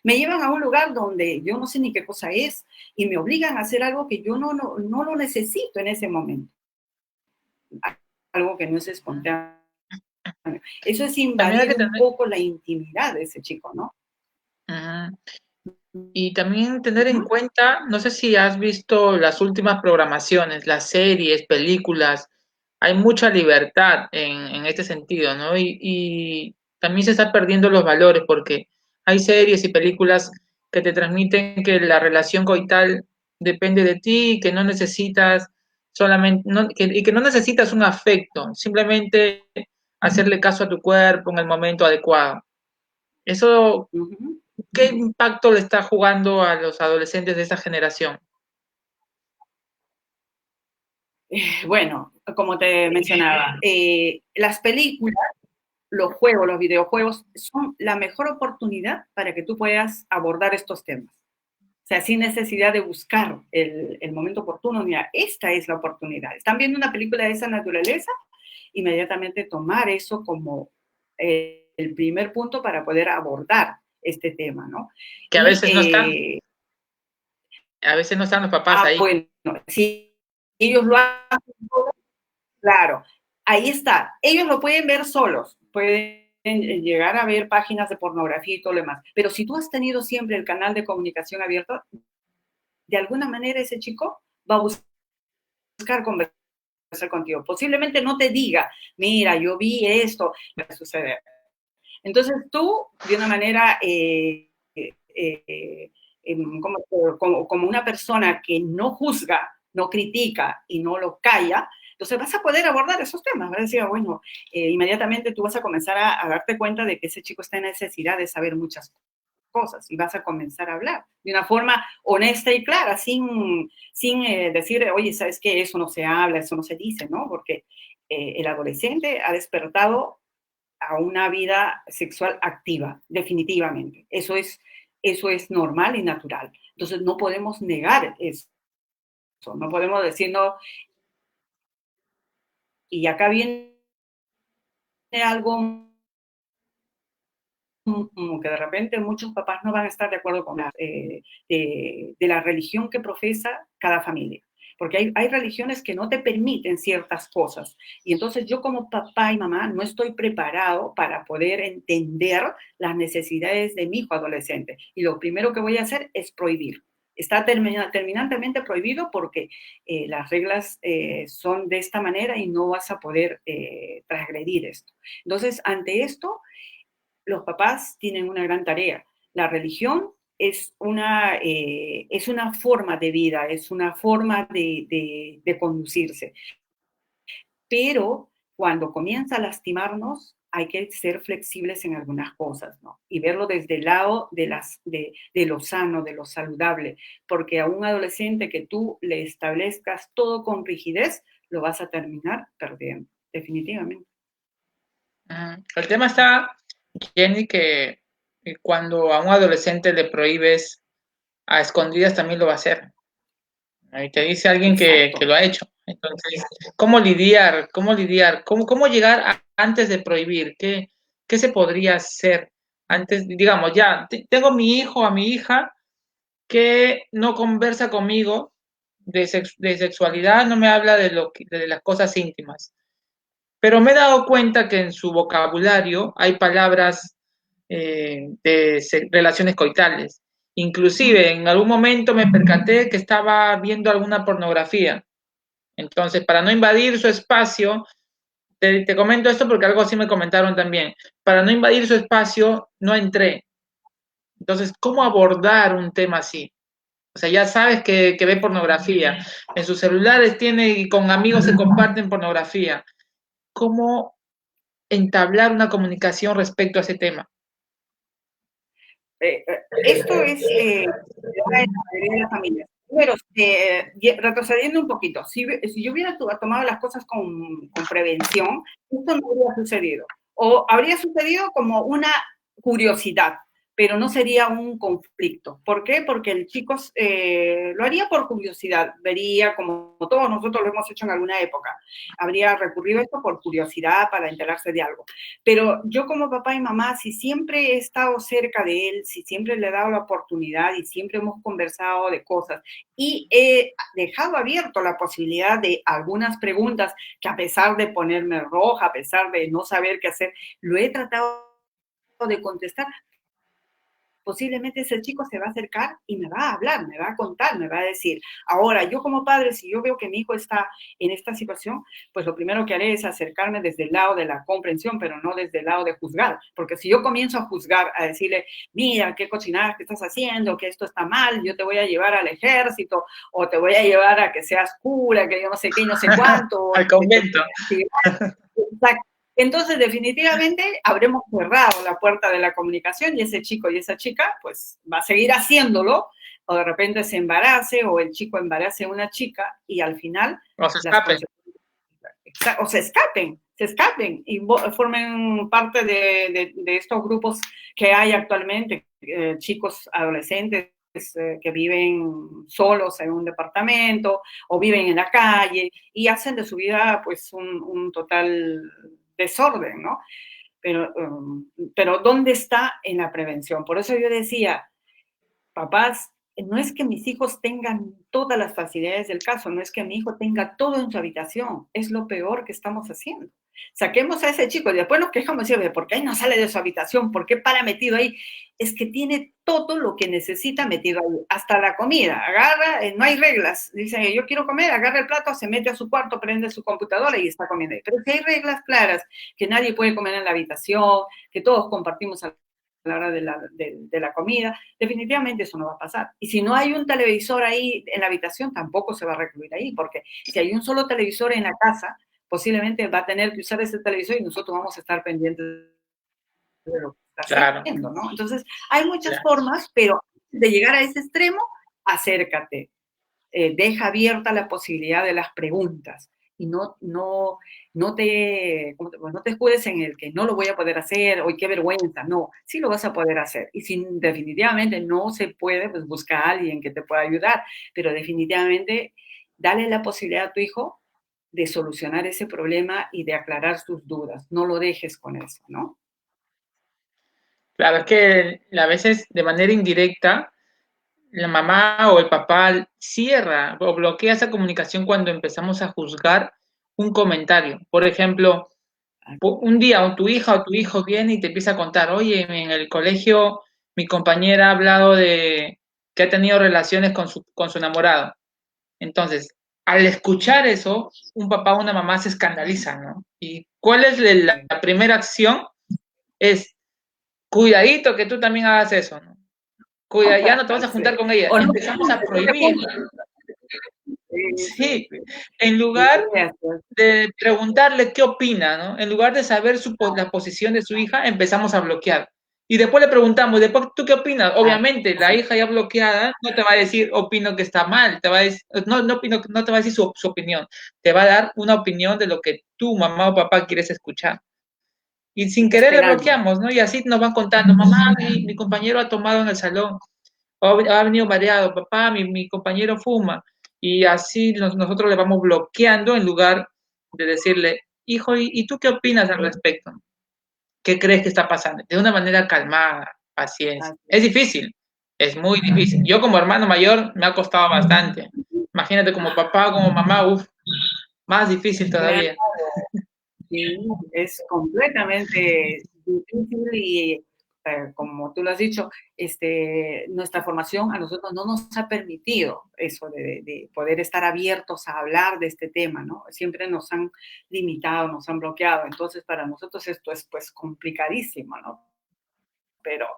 me llevan a un lugar donde yo no sé ni qué cosa es y me obligan a hacer algo que yo no lo necesito en ese momento. Algo que no es espontáneo. Eso es También hay invadir que un tener, poco la intimidad de ese chico, ¿no? uh, Y también tener en cuenta, no sé si has visto las últimas programaciones, las series, películas, hay mucha libertad en este sentido, ¿no? Y también se está perdiendo los valores porque hay series y películas que te transmiten que la relación coital depende de ti, que no necesitas solamente, y que no necesitas un afecto, simplemente hacerle caso a tu cuerpo en el momento adecuado. Eso, Uh-huh. ¿qué impacto le está jugando a los adolescentes de esa generación? Bueno, como te mencionaba, las películas, los juegos, los videojuegos son la mejor oportunidad para que tú puedas abordar estos temas. O sea, sin necesidad de buscar el momento oportuno. Mira, esta es la oportunidad. Están viendo una película de esa naturaleza, inmediatamente tomar eso como el primer punto para poder abordar este tema, ¿no? Que Y, a veces no están los papás ahí. bueno, si ellos lo hacen, claro, ahí está. Ellos lo pueden ver solos, pueden llegar a ver páginas de pornografía y todo lo demás. Pero si tú has tenido siempre el canal de comunicación abierto, de alguna manera ese chico va a buscar conversar contigo. Posiblemente no te diga, mira, yo vi esto, va a suceder. Entonces tú, de una manera, como una persona que no juzga, no critica y no lo calla, entonces vas a poder abordar esos temas. Vas a decir, bueno, inmediatamente tú vas a comenzar a darte cuenta de que ese chico está en necesidad de saber muchas cosas y vas a comenzar a hablar de una forma honesta y clara, sin decir, oye, ¿sabes qué? Eso no se habla, eso no se dice, ¿no? Porque el adolescente ha despertado a una vida sexual activa, definitivamente. Eso es normal y natural. Entonces no podemos negar eso, no podemos decir no. Y acá viene algo que de repente muchos papás no van a estar de acuerdo con de la religión que profesa cada familia. Porque hay religiones que no te permiten ciertas cosas. Y entonces yo como papá y mamá no estoy preparado para poder entender las necesidades de mi hijo adolescente. Y lo primero que voy a hacer es prohibir. Está terminantemente prohibido porque las reglas son de esta manera y no vas a poder transgredir esto. Entonces, ante esto, los papás tienen una gran tarea. La religión es una forma de vida, es una forma de conducirse. Pero cuando comienza a lastimarnos, hay que ser flexibles en algunas cosas, ¿no? Y verlo desde el lado de lo sano, de lo saludable, porque a un adolescente que tú le establezcas todo con rigidez, lo vas a terminar perdiendo, definitivamente. El tema está, Jenny, que cuando a un adolescente le prohíbes a escondidas también lo va a hacer. Ahí te dice alguien que Exacto. lo ha hecho. Entonces, ¿cómo lidiar? ¿Cómo lidiar? ¿Cómo llegar antes de prohibir? ¿Qué se podría hacer antes? Digamos, ya, tengo mi hijo o a mi hija que no conversa conmigo de sexualidad, no me habla de las cosas íntimas. Pero me he dado cuenta que en su vocabulario hay palabras de relaciones coitales. Inclusive en algún momento me percaté que estaba viendo alguna pornografía. Entonces, para no invadir su espacio, te comento esto porque algo así me comentaron también. Para no invadir su espacio, no entré. Entonces, ¿cómo abordar un tema así? O sea, ya sabes que ve pornografía. En sus celulares tiene y con amigos se comparten pornografía. ¿Cómo entablar una comunicación respecto a ese tema? Esto es en la mayoría de las familias. Pero retrocediendo un poquito, si yo hubiera tomado las cosas con prevención, esto no habría sucedido. O habría sucedido como una curiosidad, pero no sería un conflicto. ¿Por qué? Porque el chico lo haría por curiosidad, vería como todos nosotros lo hemos hecho en alguna época, habría recurrido a esto por curiosidad para enterarse de algo. Pero yo como papá y mamá, si siempre he estado cerca de él, si siempre le he dado la oportunidad y siempre hemos conversado de cosas y he dejado abierto la posibilidad de algunas preguntas que a pesar de ponerme roja, a pesar de no saber qué hacer, lo he tratado de contestar, posiblemente ese chico se va a acercar y me va a hablar, me va a contar, me va a decir. Ahora, yo como padre, si yo veo que mi hijo está en esta situación, pues lo primero que haré es acercarme desde el lado de la comprensión, pero no desde el lado de juzgar, porque si yo comienzo a juzgar, a decirle, mira, qué cochinadas que estás haciendo, que esto está mal, yo te voy a llevar al ejército, o te voy a llevar a que seas cura, que yo no sé qué y no sé cuánto. Al convento. Exacto. Entonces, definitivamente, habremos cerrado la puerta de la comunicación y ese chico y esa chica, pues, va a seguir haciéndolo, o de repente se embarace, o el chico embarace a una chica, y al final, O se las escapen. o se escapen y formen parte de estos grupos que hay actualmente, chicos adolescentes que viven solos en un departamento o viven en la calle y hacen de su vida pues un total desorden, ¿no? Pero ¿dónde está en la prevención? Por eso yo decía, papás, no es que mis hijos tengan todas las facilidades del caso, no es que mi hijo tenga todo en su habitación, es lo peor que estamos haciendo. Saquemos a ese chico y después nos quejamos y decimos, ¿por qué no sale de su habitación? ¿Por qué para metido ahí? Es que tiene todo lo que necesita metido ahí, hasta la comida. Agarra, no hay reglas. Dice, yo quiero comer, agarra el plato, se mete a su cuarto, prende su computadora y está comiendo ahí. Pero si hay reglas claras, que nadie puede comer en la habitación, que todos compartimos a la hora de la comida, definitivamente eso no va a pasar. Y si no hay un televisor ahí en la habitación, tampoco se va a recluir ahí, porque si hay un solo televisor en la casa, posiblemente va a tener que usar ese televisor y nosotros vamos a estar pendientes de lo que está haciendo, ¿no? Entonces, hay muchas formas, pero de llegar a ese extremo, acércate, deja abierta la posibilidad de las preguntas y no te escudes en el que no lo voy a poder hacer, o qué vergüenza, no, sí lo vas a poder hacer. Y si definitivamente no se puede, pues busca a alguien que te pueda ayudar, pero definitivamente dale la posibilidad a tu hijo de solucionar ese problema y de aclarar sus dudas. No lo dejes con eso, ¿no? Claro, es que a veces de manera indirecta la mamá o el papá cierra o bloquea esa comunicación cuando empezamos a juzgar un comentario. Por ejemplo, un día tu hija o tu hijo viene y te empieza a contar, oye, en el colegio mi compañera ha hablado de que ha tenido relaciones con su enamorado. Entonces, al escuchar eso, un papá o una mamá se escandalizan, ¿no? ¿Y cuál es la primera acción? Es, cuidadito que tú también hagas eso, ¿no? Cuida, ya no te vas a juntar con ella. O no, Empezamos a prohibir. Sí, en lugar de preguntarle qué opina, ¿no? En lugar de saber la posición de su hija, empezamos a bloquear. Y después le preguntamos, después, ¿tú qué opinas? Obviamente, la hija ya bloqueada no te va a decir, opino que está mal, te va a decir, no te va a decir su opinión, te va a dar una opinión de lo que tú, mamá o papá, quieres escuchar. Y sin querer le bloqueamos, ¿no? Y así nos van contando, mamá, mi compañero ha tomado en el salón, o ha venido mareado, papá, mi compañero fuma. Y así nosotros le vamos bloqueando en lugar de decirle, hijo, ¿y tú qué opinas al respecto? ¿Qué crees que está pasando? De una manera calmada, paciencia. Es difícil, es muy difícil. Yo como hermano mayor me ha costado bastante. Imagínate como papá o como mamá, uff, más difícil todavía. Sí, es completamente difícil y como tú lo has dicho, nuestra formación a nosotros no nos ha permitido eso de poder estar abiertos a hablar de este tema, ¿no? Siempre nos han limitado, nos han bloqueado. Entonces, para nosotros esto es pues complicadísimo, ¿no? Pero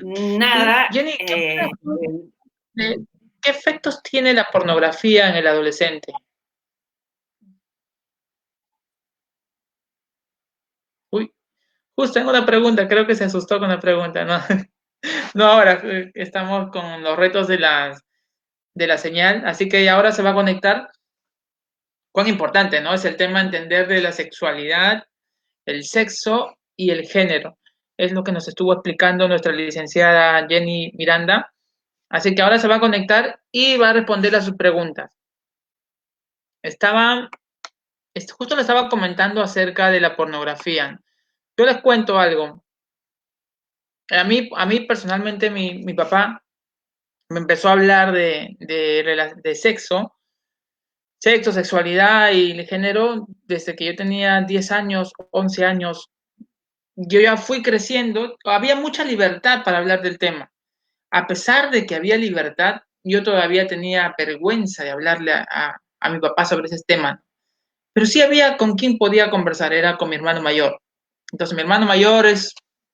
nada. Jenny, ¿qué efectos tiene la pornografía en el adolescente? Uy, justo tengo una pregunta, creo que se asustó con la pregunta, ¿no? No, ahora estamos con los retos de la señal, así que ahora se va a conectar. Cuán importante, ¿no? Es el tema entender de la sexualidad, el sexo y el género. Es lo que nos estuvo explicando nuestra licenciada Jenny Miranda. Así que ahora se va a conectar y va a responder a sus preguntas. Justo le estaba comentando acerca de la pornografía. Yo les cuento algo. A mí personalmente, mi papá me empezó a hablar de sexo, sexualidad y género desde que yo tenía 10 años, 11 años, yo ya fui creciendo, había mucha libertad para hablar del tema. A pesar de que había libertad, yo todavía tenía vergüenza de hablarle a mi papá sobre ese tema. Pero sí había con quien podía conversar, era con mi hermano mayor. Entonces, mi hermano mayor es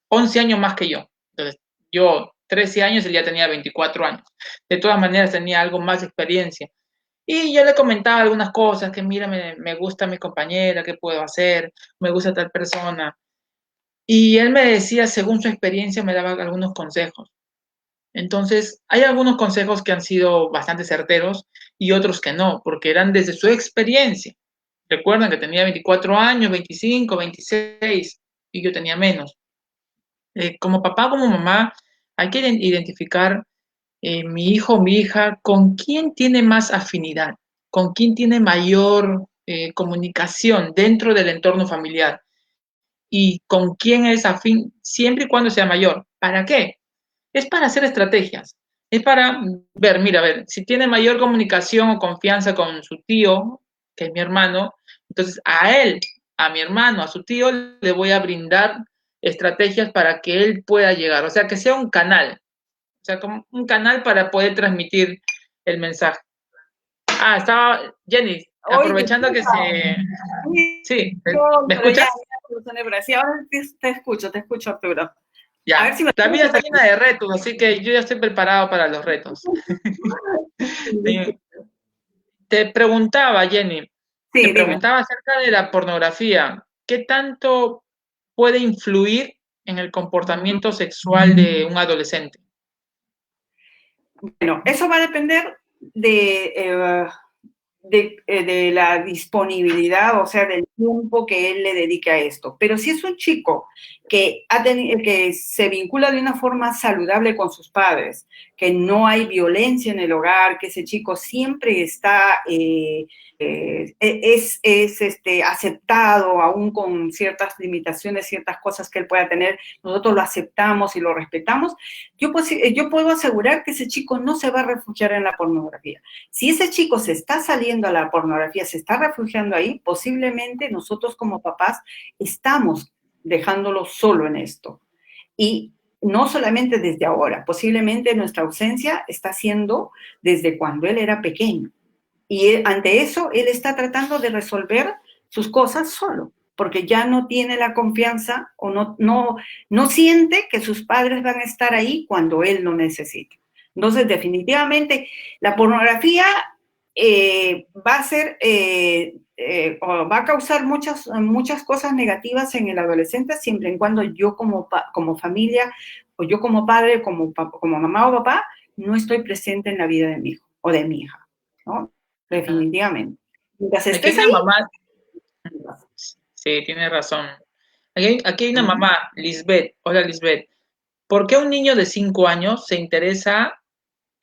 11 años más que yo. Entonces, yo 13 años, él ya tenía 24 años. De todas maneras, tenía algo más de experiencia. Y yo le comentaba algunas cosas, que mira, me gusta mi compañera, qué puedo hacer, me gusta tal persona. Y él me decía, según su experiencia, me daba algunos consejos. Entonces, hay algunos consejos que han sido bastante certeros y otros que no, porque eran desde su experiencia. Recuerdan que tenía 24 años, 25, 26 y yo tenía menos. Como papá, como mamá, hay que identificar mi hijo o mi hija con quién tiene más afinidad, con quién tiene mayor comunicación dentro del entorno familiar y con quién es afín siempre y cuando sea mayor. ¿Para qué? Es para hacer estrategias. Es para ver, mira, a ver, si tiene mayor comunicación o confianza con su tío, que es mi hermano, entonces a él, a mi hermano, a su tío, le voy a brindar estrategias para que él pueda llegar. O sea, que sea un canal. O sea, como un canal para poder transmitir el mensaje. Ah, estaba Jenny, Oye, aprovechando que se... Sí, ¿me pero ya, escuchas? sí, ahora te escucho, Arturo. A ver Ya. si me La vida está escuchas. llena de retos, así que yo ya estoy preparado para los retos. Te preguntaba, Jenny, te Sí, dime. preguntaba acerca de la pornografía. ¿Qué tanto puede influir en el comportamiento sexual de un adolescente? Bueno, eso va a depender de la disponibilidad, o sea, del tiempo que él le dedique a esto. Pero si es un chico que se vincula de una forma saludable con sus padres, que no hay violencia en el hogar, que ese chico siempre está, aceptado, aún con ciertas limitaciones, ciertas cosas que él pueda tener, nosotros lo aceptamos y lo respetamos, yo puedo asegurar que ese chico no se va a refugiar en la pornografía. Si ese chico se está saliendo a la pornografía, se está refugiando ahí, posiblemente nosotros como papás estamos dejándolo solo en esto. Y no solamente desde ahora, posiblemente nuestra ausencia está siendo desde cuando él era pequeño. Y ante eso, él está tratando de resolver sus cosas solo, porque ya no tiene la confianza o no siente que sus padres van a estar ahí cuando él lo necesita. Entonces, definitivamente, la pornografía va a ser, va a causar muchas cosas negativas en el adolescente, siempre y cuando yo como familia, o yo como padre, como mamá o papá, no estoy presente en la vida de mi hijo o de mi hija, ¿no? Definitivamente. Mientras Aquí hay estés una ahí, mamá, sí, tiene razón. Aquí hay una mamá, Lisbeth. Hola, Lisbeth. ¿Por qué un niño de 5 años se interesa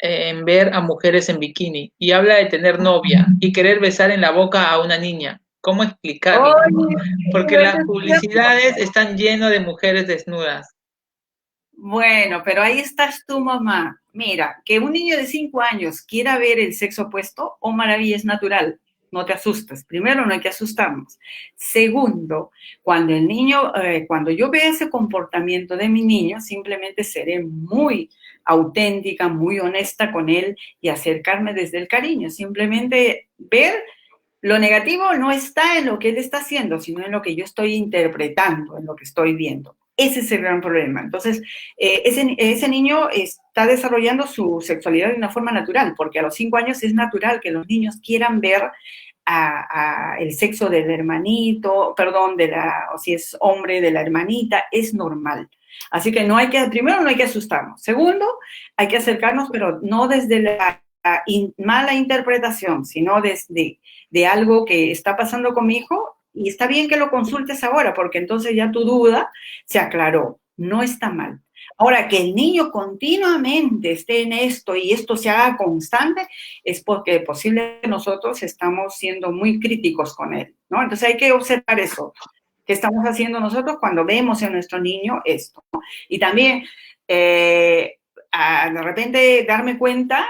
en ver a mujeres en bikini y habla de tener novia y querer besar en la boca a una niña? ¿Cómo explicarlo? oye, Porque pero eso las es cierto. publicidades están llenas de mujeres desnudas. Bueno, pero ahí estás tú, mamá. Mira, que un niño de 5 años quiera ver el sexo opuesto, oh maravilla, es natural. No te asustes. Primero, no hay que asustarnos. Segundo, cuando yo vea ese comportamiento de mi niño, simplemente seré muy auténtica, muy honesta con él y acercarme desde el cariño. Simplemente ver lo negativo no está en lo que él está haciendo, sino en lo que yo estoy interpretando, en lo que estoy viendo. Ese es el gran problema. Entonces, ese niño está desarrollando su sexualidad de una forma natural, porque a los 5 años es natural que los niños quieran ver el sexo del hermanito, perdón, o si es hombre, de la hermanita, es normal. Así que primero no hay que asustarnos. Segundo, hay que acercarnos, pero no desde la mala interpretación, sino desde de algo que está pasando con mi hijo, y está bien que lo consultes ahora, porque entonces ya tu duda se aclaró, no está mal. Ahora, que el niño continuamente esté en esto y esto se haga constante, es porque posiblemente nosotros estamos siendo muy críticos con él, ¿no? Entonces hay que observar eso, que estamos haciendo nosotros cuando vemos en nuestro niño esto, ¿no? Y también, de repente, darme cuenta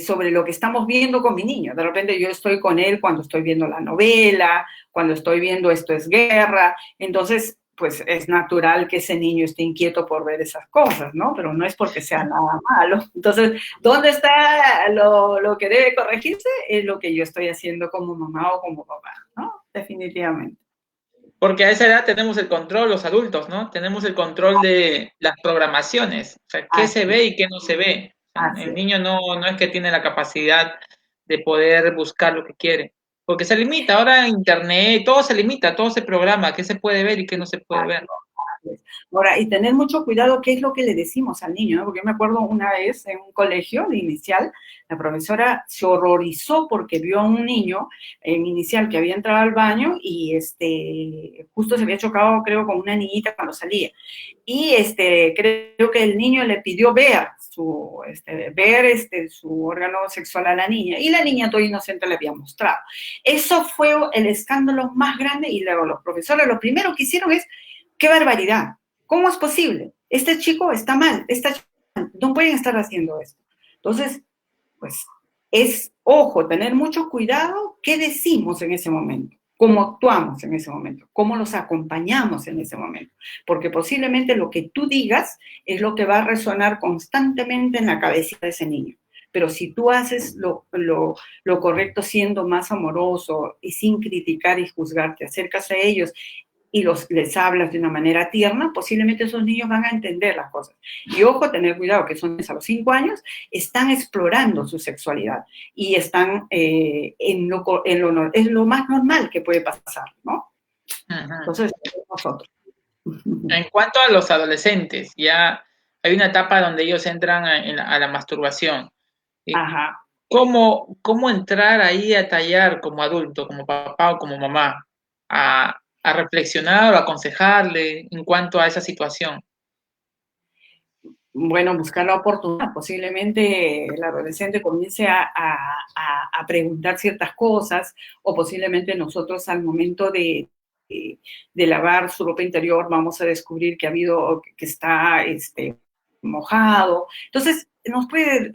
sobre lo que estamos viendo con mi niño. De repente yo estoy con él cuando estoy viendo la novela, cuando estoy viendo Esto es Guerra. Entonces pues es natural que ese niño esté inquieto por ver esas cosas, ¿no? Pero no es porque sea nada malo. Entonces, ¿dónde está lo que debe corregirse? Es lo que yo estoy haciendo como mamá o como papá, ¿no? Definitivamente. Porque a esa edad tenemos el control, los adultos, ¿no? Tenemos el control de las programaciones, o sea, qué se Así, ve y qué no se ve. así El es. niño no es que tiene la capacidad de poder buscar lo que quiere, porque se limita. Ahora Internet, todo se limita, todo se programa, qué se puede ver y qué no se puede ver. Ahora, y tener mucho cuidado qué es lo que le decimos al niño, ¿no? Porque yo me acuerdo una vez en un colegio de inicial, la profesora se horrorizó porque vio a un niño en inicial que había entrado al baño y justo se había chocado, creo, con una niñita cuando salía. Y creo que el niño le pidió ver su órgano sexual a la niña, y la niña toda inocente le había mostrado. Eso fue el escándalo más grande, y luego los profesores lo primero que hicieron es: ¡qué barbaridad! ¿Cómo es posible? Este chico está mal, no pueden estar haciendo esto. Entonces, pues ojo, tener mucho cuidado qué decimos en ese momento, cómo actuamos en ese momento, cómo los acompañamos en ese momento, porque posiblemente lo que tú digas es lo que va a resonar constantemente en la cabecita de ese niño. Pero si tú haces lo correcto siendo más amoroso y sin criticar y juzgar, te acercas a ellos y les hablas de una manera tierna, posiblemente esos niños van a entender las cosas. Y ojo, tener cuidado, que son a los 5 años, están explorando su sexualidad y están es lo más normal que puede pasar, ¿no? Ajá. Entonces, nosotros. En cuanto a los adolescentes, ya hay una etapa donde ellos entran a la masturbación. Ajá. ¿Cómo entrar ahí a tallar como adulto, como papá o como mamá, a reflexionar o aconsejarle en cuanto a esa situación? Bueno, buscar la oportunidad. Posiblemente el adolescente comience a preguntar ciertas cosas, o posiblemente nosotros al momento de lavar su ropa interior vamos a descubrir que está mojado. Entonces, nos puede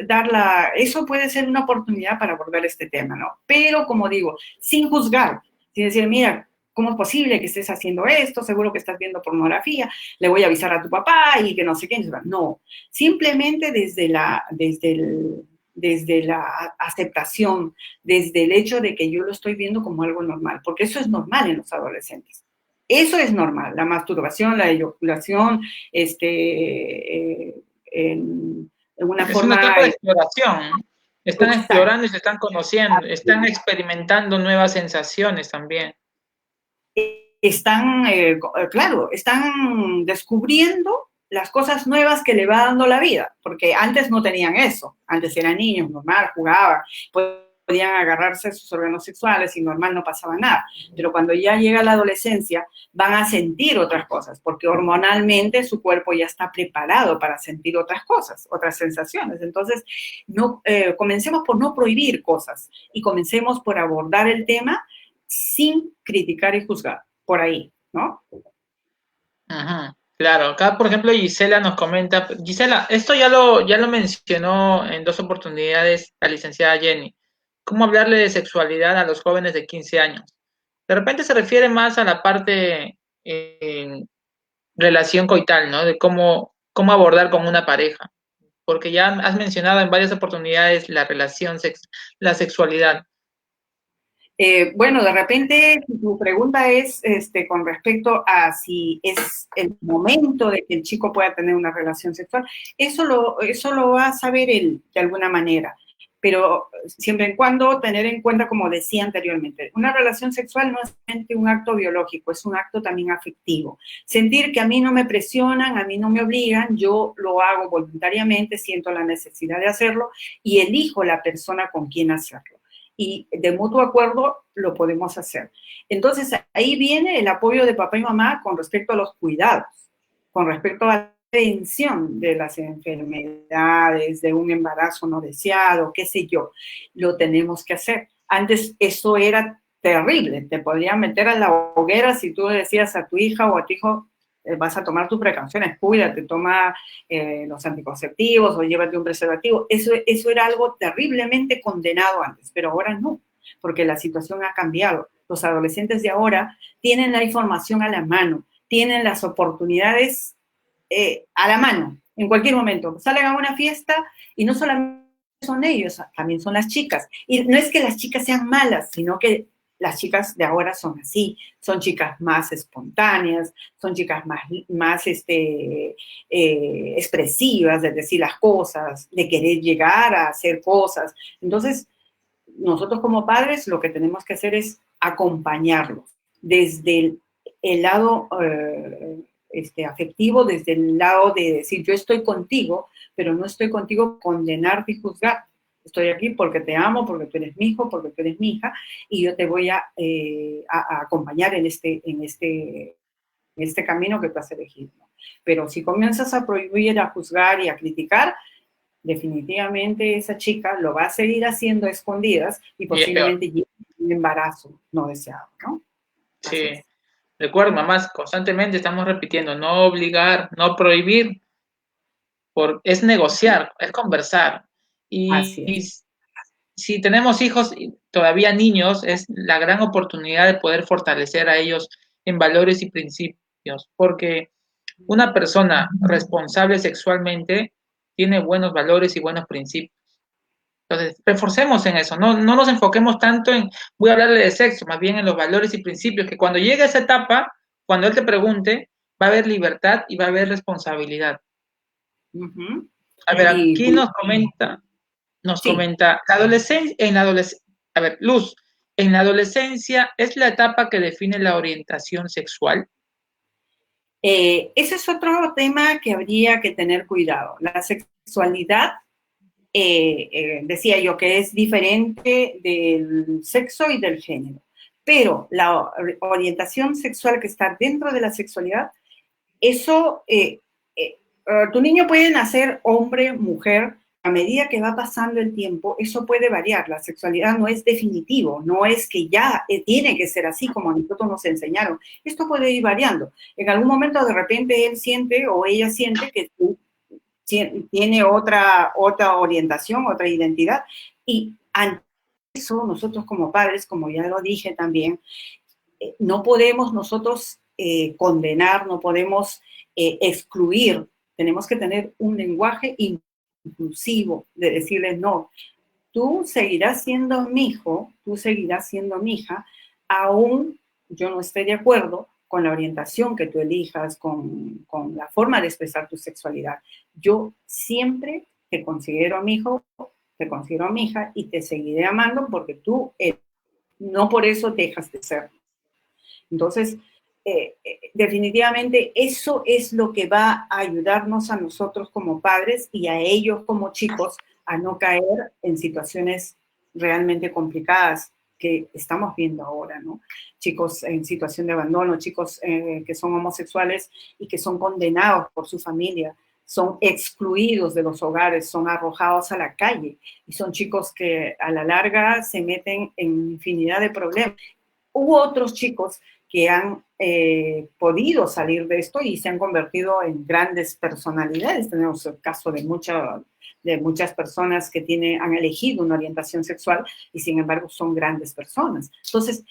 eso puede ser una oportunidad para abordar este tema, ¿no? Pero, como digo, sin juzgar, sin decir: mira, ¿cómo es posible que estés haciendo esto? Seguro que estás viendo pornografía, le voy a avisar a tu papá y que no sé qué. No, simplemente desde la aceptación, desde el hecho de que yo lo estoy viendo como algo normal, porque eso es normal en los adolescentes. Eso es normal, la masturbación, la eyaculación, en una Es una forma. etapa de exploración. Están Exacta. explorando y se están conociendo, están experimentando nuevas sensaciones también. Claro, están descubriendo las cosas nuevas que le va dando la vida, porque antes no tenían eso, antes eran niños, normal, jugaban, podían agarrarse sus órganos sexuales y normal, no pasaba nada, pero cuando ya llega la adolescencia van a sentir otras cosas, porque hormonalmente su cuerpo ya está preparado para sentir otras cosas, otras sensaciones. Entonces, comencemos por no prohibir cosas y comencemos por abordar el tema sin criticar y juzgar, por ahí, ¿no? Ajá, claro, acá por ejemplo Gisela nos comenta, Gisela, esto ya lo mencionó en dos oportunidades la licenciada Jenny, ¿cómo hablarle de sexualidad a los jóvenes de 15 años? De repente se refiere más a la parte en relación coital, ¿no? De cómo abordar con una pareja, porque ya has mencionado en varias oportunidades la la sexualidad. Bueno, de repente, si tu pregunta es con respecto a si es el momento de que el chico pueda tener una relación sexual, eso lo va a saber él de alguna manera, pero siempre en cuando tener en cuenta, como decía anteriormente, una relación sexual no es solamente un acto biológico, es un acto también afectivo. Sentir que a mí no me presionan, a mí no me obligan, yo lo hago voluntariamente, siento la necesidad de hacerlo y elijo la persona con quien hacerlo. Y de mutuo acuerdo lo podemos hacer. Entonces, ahí viene el apoyo de papá y mamá con respecto a los cuidados, con respecto a la prevención de las enfermedades, de un embarazo no deseado, qué sé yo. Lo tenemos que hacer. Antes eso era terrible, te podían meter a la hoguera si tú decías a tu hija o a tu hijo: vas a tomar tus precauciones, cuídate, toma los anticonceptivos o llévate un preservativo. Eso era algo terriblemente condenado antes, pero ahora no, porque la situación ha cambiado. Los adolescentes de ahora tienen la información a la mano, tienen las oportunidades a la mano, en cualquier momento. Salen a una fiesta y no solamente son ellos, también son las chicas. Y no es que las chicas sean malas, sino que las chicas de ahora son así, son chicas más espontáneas, son chicas más expresivas de decir las cosas, de querer llegar a hacer cosas. Entonces, nosotros como padres lo que tenemos que hacer es acompañarlos desde el lado afectivo, desde el lado de decir yo estoy contigo, pero no estoy contigo por condenarte y juzgar. Estoy aquí porque te amo, porque tú eres mi hijo, porque tú eres mi hija, y yo te voy a acompañar en este camino que tú has elegido. Pero si comienzas a prohibir, a juzgar y a criticar, definitivamente esa chica lo va a seguir haciendo a escondidas y posiblemente llegue a un embarazo no deseado, ¿no? Sí. Recuerdo, mamás, constantemente estamos repitiendo, no obligar, no prohibir, es negociar, es conversar. Así Y es. si tenemos hijos todavía niños, es la gran oportunidad de poder fortalecer a ellos en valores y principios, porque una persona responsable sexualmente tiene buenos valores y buenos principios. Entonces, reforcemos en eso, no nos enfoquemos tanto en, voy a hablarle de sexo, más bien en los valores y principios, que cuando llegue a esa etapa, cuando él te pregunte, va a haber libertad y va a haber responsabilidad. Uh-huh. A ver, Y aquí sí, comenta, a ver, Luz, en la adolescencia es la etapa que define la orientación sexual. ese es otro tema que habría que tener cuidado. La sexualidad, decía yo, que es diferente del sexo y del género, pero la orientación sexual que está dentro de la sexualidad, eso, tu niño puede nacer hombre, mujer, a medida que va pasando el tiempo, eso puede variar. La sexualidad no es definitivo, no es que ya tiene que ser así como a nosotros nos enseñaron. Esto puede ir variando. En algún momento de repente él siente o ella siente que tiene otra orientación, otra identidad. Y ante eso, nosotros como padres, como ya lo dije también, no podemos nosotros condenar, no podemos excluir. Tenemos que tener un lenguaje inclusivo de decirle, no, tú seguirás siendo mi hijo, tú seguirás siendo mi hija, aún yo no esté de acuerdo con la orientación que tú elijas, con la forma de expresar tu sexualidad. Yo siempre te considero mi hijo, te considero mi hija y te seguiré amando porque tú no por eso dejas de ser. Entonces, definitivamente eso es lo que va a ayudarnos a nosotros como padres y a ellos como chicos a no caer en situaciones realmente complicadas que estamos viendo ahora, ¿no? Chicos en situación de abandono, chicos que son homosexuales y que son condenados por su familia, son excluidos de los hogares, son arrojados a la calle y son chicos que a la larga se meten en infinidad de problemas. Hubo otros chicos que han podido salir de esto y se han convertido en grandes personalidades. Tenemos el caso de muchas personas que han elegido una orientación sexual y sin embargo son grandes personas. Entonces,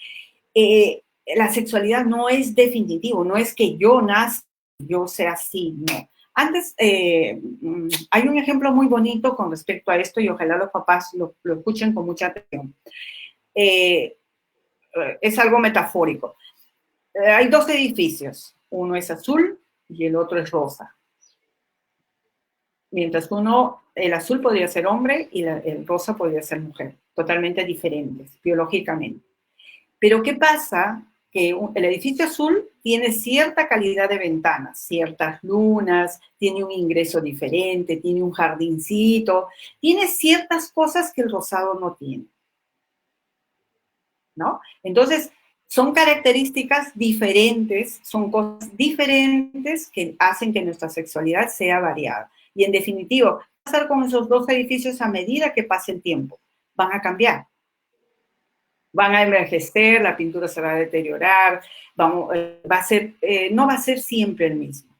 la sexualidad no es definitivo, no es que yo nazca, yo sea así, no. Antes, hay un ejemplo muy bonito con respecto a esto y ojalá los papás lo escuchen con mucha atención. Es algo metafórico. Hay dos edificios, uno es azul y el otro es rosa. Mientras el azul podría ser hombre y el rosa podría ser mujer, totalmente diferentes biológicamente. Pero ¿qué pasa? Que el edificio azul tiene cierta calidad de ventanas, ciertas lunas, tiene un ingreso diferente, tiene un jardincito, tiene ciertas cosas que el rosado no tiene, ¿no? Entonces, son características diferentes, son cosas diferentes que hacen que nuestra sexualidad sea variada. Y en definitiva, ¿qué va a pasar con esos dos edificios a medida que pase el tiempo? Van a cambiar. Van a envejecer, la pintura se va a deteriorar, no va a ser siempre el mismo,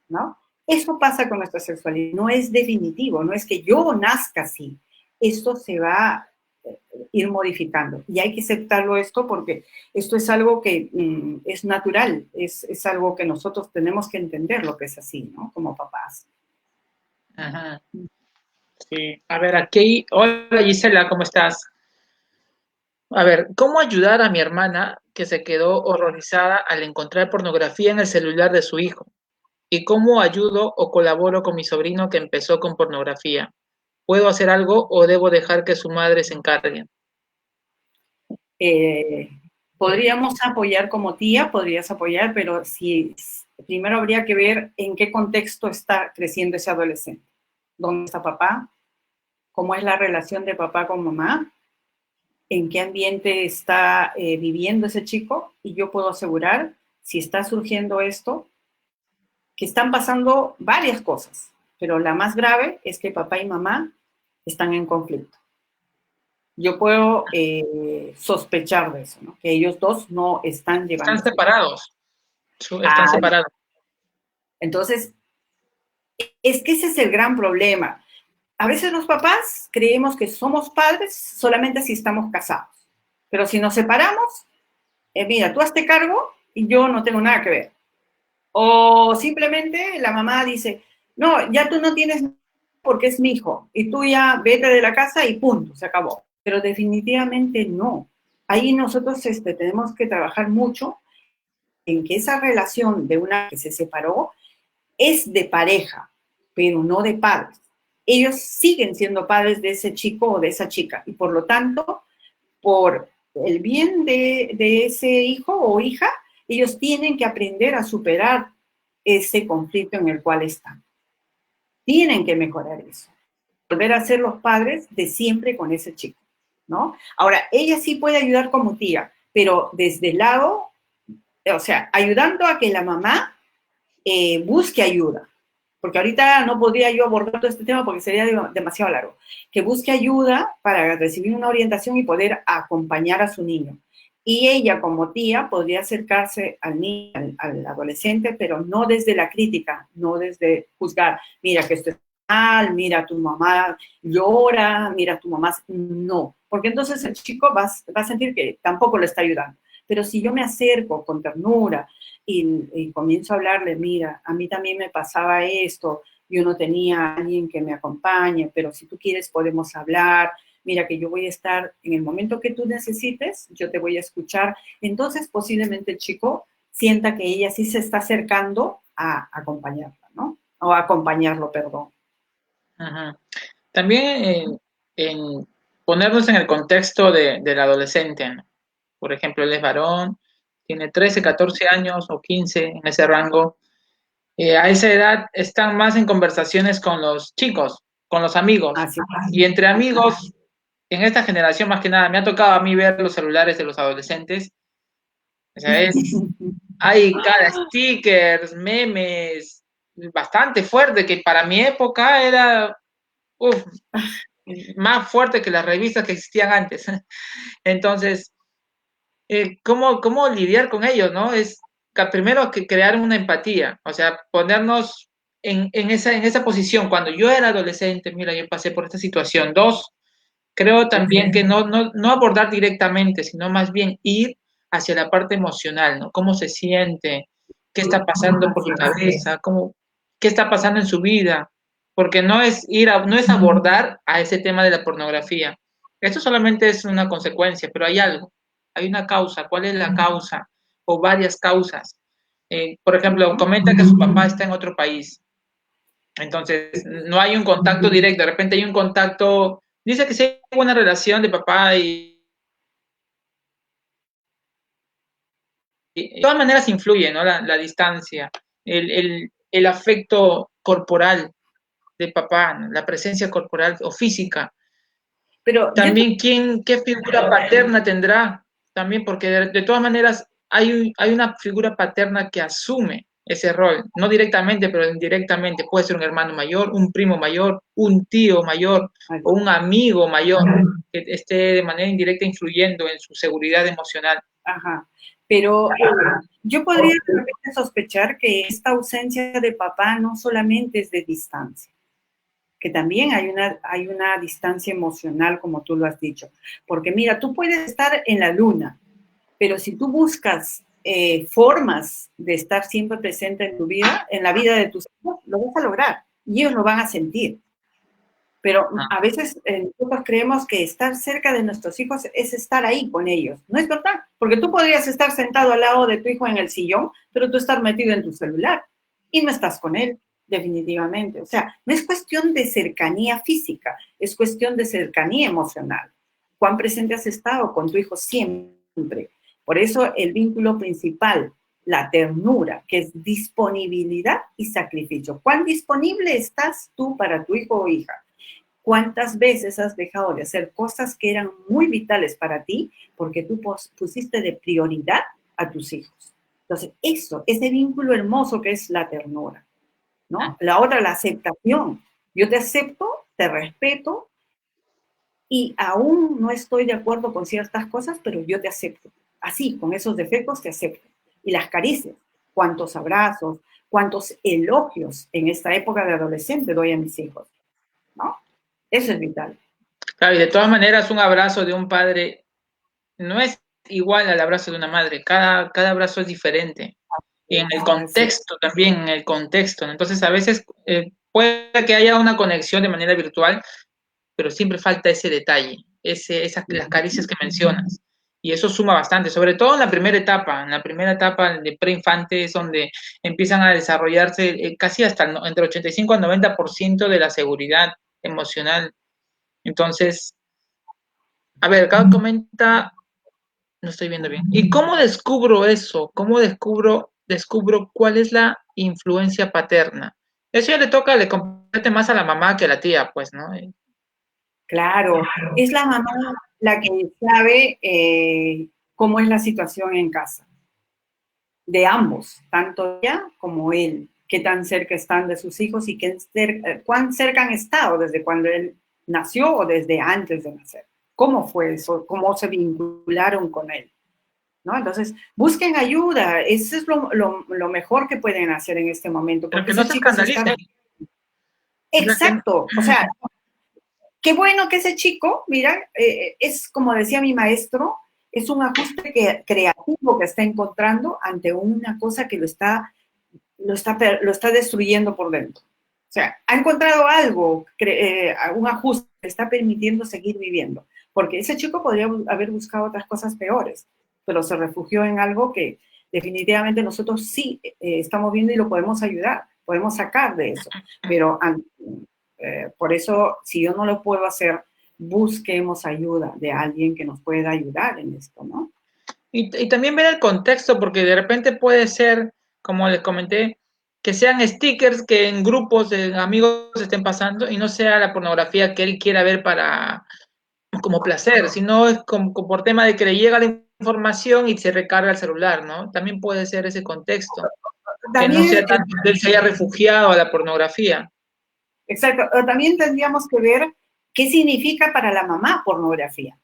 ¿no? Eso pasa con nuestra sexualidad, no es definitivo, no es que yo nazca así. Esto se va ir modificando. Y hay que aceptarlo esto porque esto es algo que es natural, es algo que nosotros tenemos que entender lo que es así, ¿no? Como papás. Ajá. Sí. A ver, aquí, hola Gisela, ¿cómo estás? A ver, ¿cómo ayudar a mi hermana que se quedó horrorizada al encontrar pornografía en el celular de su hijo? ¿Y cómo ayudo o colaboro con mi sobrino que empezó con pornografía? ¿Puedo hacer algo o debo dejar que su madre se encargue? Eh, podríamos apoyar como tía, podrías apoyar, pero si primero habría que ver en qué contexto está creciendo ese adolescente. ¿Dónde está papá? ¿Cómo es la relación de papá con mamá? ¿En qué ambiente está viviendo ese chico? Y yo puedo asegurar, si está surgiendo esto, que están pasando varias cosas, pero la más grave es que papá y mamá están en conflicto. Yo puedo sospechar de eso, ¿no? Que ellos dos no están Están llevando. separados, están Ah, separados. entonces, es que ese es el gran problema. A veces los papás creemos que somos padres solamente si estamos casados, pero si nos separamos, mira, tú hazte cargo y yo no tengo nada que ver. O simplemente la mamá dice, no, ya tú no tienes porque es mi hijo y tú ya vete de la casa y punto, se acabó. Pero definitivamente no. Ahí nosotros tenemos que trabajar mucho en que esa relación de una que se separó es de pareja, pero no de padres. Ellos siguen siendo padres de ese chico o de esa chica y por lo tanto, por el bien de ese hijo o hija, ellos tienen que aprender a superar ese conflicto en el cual están. Tienen que mejorar eso. Volver a ser los padres de siempre con ese chico, ¿no? Ahora, ella sí puede ayudar como tía, pero desde el lado, o sea, ayudando a que la mamá busque ayuda, porque ahorita no podría yo abordar todo este tema porque sería demasiado largo, que busque ayuda para recibir una orientación y poder acompañar a su niño. Y ella como tía podría acercarse al niño, al adolescente, pero no desde la crítica, no desde juzgar, mira que esto es mal, mira tu mamá llora, mira tu mamá, no, porque entonces el chico va a sentir que tampoco le está ayudando. Pero si yo me acerco con ternura, y comienzo a hablarle, mira, a mí también me pasaba esto, yo no tenía a alguien que me acompañe, pero si tú quieres podemos hablar, mira que yo voy a estar en el momento que tú necesites, yo te voy a escuchar. Entonces posiblemente el chico sienta que ella sí se está acercando a acompañarla, ¿no? O a acompañarlo, perdón. Ajá. También en ponernos en el contexto del adolescente, ¿no? Por ejemplo, él es varón, tiene 13, 14 años o 15 en ese rango. A esa edad están más en conversaciones con los chicos, con los amigos. Así. Y entre amigos, en esta generación más que nada, me ha tocado a mí ver los celulares de los adolescentes. O sea, hay cada stickers, memes, bastante fuerte, que para mi época era uf, más fuerte que las revistas que existían antes. Entonces, ¿cómo lidiar con ellos, no? Es primero que crear una empatía, o sea, ponernos en esa posición. Cuando yo era adolescente, mira, yo pasé por esta situación. Dos, creo también que no abordar directamente, sino más bien ir hacia la parte emocional, ¿no? ¿Cómo se siente? ¿Qué está pasando por su cabeza? ¿Qué está pasando en su vida? Porque no es abordar a ese tema de la pornografía. Esto solamente es una consecuencia, pero hay algo, hay una causa. ¿Cuál es la causa? O varias causas. Por ejemplo, comenta que su papá está en otro país. Entonces, no hay un contacto directo. De repente hay un contacto. Dice que sí hay buena relación de papá y de todas maneras influye, ¿no? La distancia, el afecto corporal de papá, ¿no? La presencia corporal o física. Pero yo También, qué figura paterna tendrá? También, porque de todas maneras hay una figura paterna que asume ese rol, no directamente, pero indirectamente. Puede ser un hermano mayor, un primo mayor, un tío mayor o un amigo mayor que esté de manera indirecta influyendo en su seguridad emocional. Ajá. Pero yo podría de repente sospechar que esta ausencia de papá no solamente es de distancia, que también hay una distancia emocional, como tú lo has dicho. Porque mira, tú puedes estar en la luna, pero si tú buscas formas de estar siempre presente en tu vida, en la vida de tus hijos, lo vas a lograr y ellos lo van a sentir. Pero a veces nosotros creemos que estar cerca de nuestros hijos es estar ahí con ellos. No es verdad, porque tú podrías estar sentado al lado de tu hijo en el sillón, pero tú estás metido en tu celular y no estás con él, definitivamente. O sea, no es cuestión de cercanía física, es cuestión de cercanía emocional. ¿Cuán presente has estado con tu hijo siempre? Por eso el vínculo principal, la ternura, que es disponibilidad y sacrificio. ¿Cuán disponible estás tú para tu hijo o hija? ¿Cuántas veces has dejado de hacer cosas que eran muy vitales para ti porque tú pusiste de prioridad a tus hijos? Entonces, eso, ese vínculo hermoso que es la ternura, ¿no? La otra, la aceptación. Yo te acepto, te respeto y aún no estoy de acuerdo con ciertas cosas, pero yo te acepto. Así, con esos defectos te acepto. Y las caricias, cuántos abrazos, cuántos elogios en esta época de adolescente doy a mis hijos, ¿no? Eso es vital. Claro, y de todas maneras, un abrazo de un padre no es igual al abrazo de una madre. Cada abrazo es diferente. Y en el contexto también, en el contexto, ¿no? Entonces, a veces puede que haya una conexión de manera virtual, pero siempre falta ese detalle, las caricias que mencionas. Y eso suma bastante, sobre todo en la primera etapa. En la primera etapa de preinfante es donde empiezan a desarrollarse casi hasta entre 85 al 90% de la seguridad emocional. Entonces, a ver, acá comenta, no estoy viendo bien. ¿Y cómo descubro eso? ¿Cómo descubro cuál es la influencia paterna? Eso ya le compete más a la mamá que a la tía, pues, ¿no? Claro, es la mamá la que sabe cómo es la situación en casa, de ambos, tanto ella como él, qué tan cerca están de sus hijos y cuán cerca han estado desde cuando él nació o desde antes de nacer. ¿Cómo fue eso? ¿Cómo se vincularon con él? ¿No? Entonces, busquen ayuda, eso es lo mejor que pueden hacer en este momento, Pero porque que no ese se chico se está... escandalicen. Exacto, o sea, qué bueno que ese chico, mira, es como decía mi maestro, es un ajuste creativo que está encontrando ante una cosa que lo está destruyendo por dentro. O sea, ha encontrado algo, un ajuste que está permitiendo seguir viviendo. Porque ese chico podría haber buscado otras cosas peores, pero se refugió en algo que definitivamente nosotros sí estamos viendo y lo podemos ayudar, podemos sacar de eso. Pero por eso, si yo no lo puedo hacer, busquemos ayuda de alguien que nos pueda ayudar en esto, ¿no? Y también ver el contexto, porque de repente puede ser, como les comenté, que sean stickers que en grupos de amigos estén pasando y no sea la pornografía que él quiera ver para como placer, sino es como por tema de que le llega la información y se recarga el celular, ¿no? También puede ser ese contexto, que no También, sea tanto que él se haya refugiado a la pornografía. exacto, también tendríamos que ver qué significa para la mamá pornografía.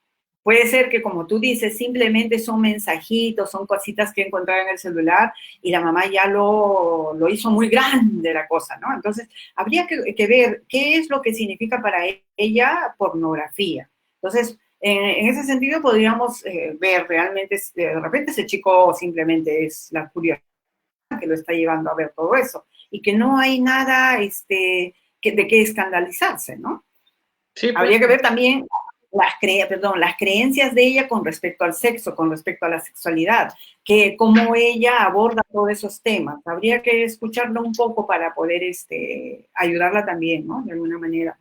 Puede ser que, como tú dices, simplemente son mensajitos, son cositas que encontrar en el celular y la mamá ya lo hizo muy grande la cosa, ¿no? Entonces, habría que ver qué es lo que significa para ella pornografía. Entonces, en ese sentido podríamos ver realmente, de repente ese chico simplemente es la curiosidad que lo está llevando a ver todo eso y que no hay nada de qué escandalizarse, ¿no? Sí, pues. Habría que ver también las creencias de ella con respecto al sexo, con respecto a la sexualidad, que cómo ella aborda todos esos temas. Habría que escucharla un poco para poder ayudarla también, ¿no? De alguna manera.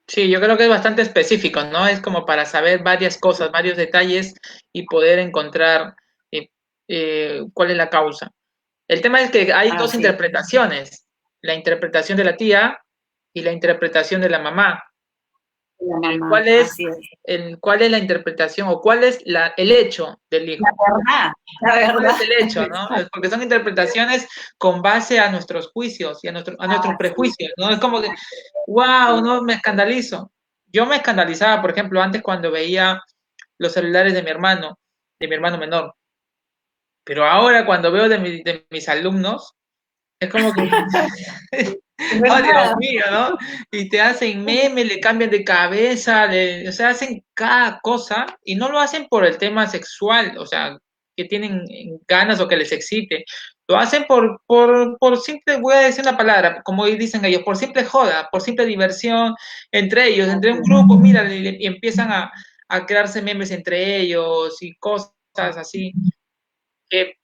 Sí, yo creo que es bastante específico, ¿no? Es como para saber varias cosas, varios detalles y poder encontrar cuál es la causa. El tema es que hay dos Así es. interpretaciones, la interpretación de la tía y la interpretación de la mamá. La Pero mamá, así es. ¿cuál es la interpretación o cuál es el hecho del La hijo? verdad, la ¿Cuál verdad. es el hecho, no? Porque son interpretaciones con base a nuestros juicios y a nuestros Así prejuicios, ¿no? Es como que, wow, no, me escandalizo. Yo me escandalizaba, por ejemplo, antes cuando veía los celulares de mi hermano menor. Pero ahora cuando veo de mis alumnos, es como que Es Oh, Dios verdad. mío, ¿no? Y te hacen memes, le cambian de cabeza, o sea, hacen cada cosa y no lo hacen por el tema sexual, o sea, que tienen ganas o que les excite. Lo hacen por simple, voy a decir una palabra, como dicen ellos, por simple joda, por simple diversión entre ellos, entre un grupo, mira, y empiezan a crearse memes entre ellos y cosas así. Que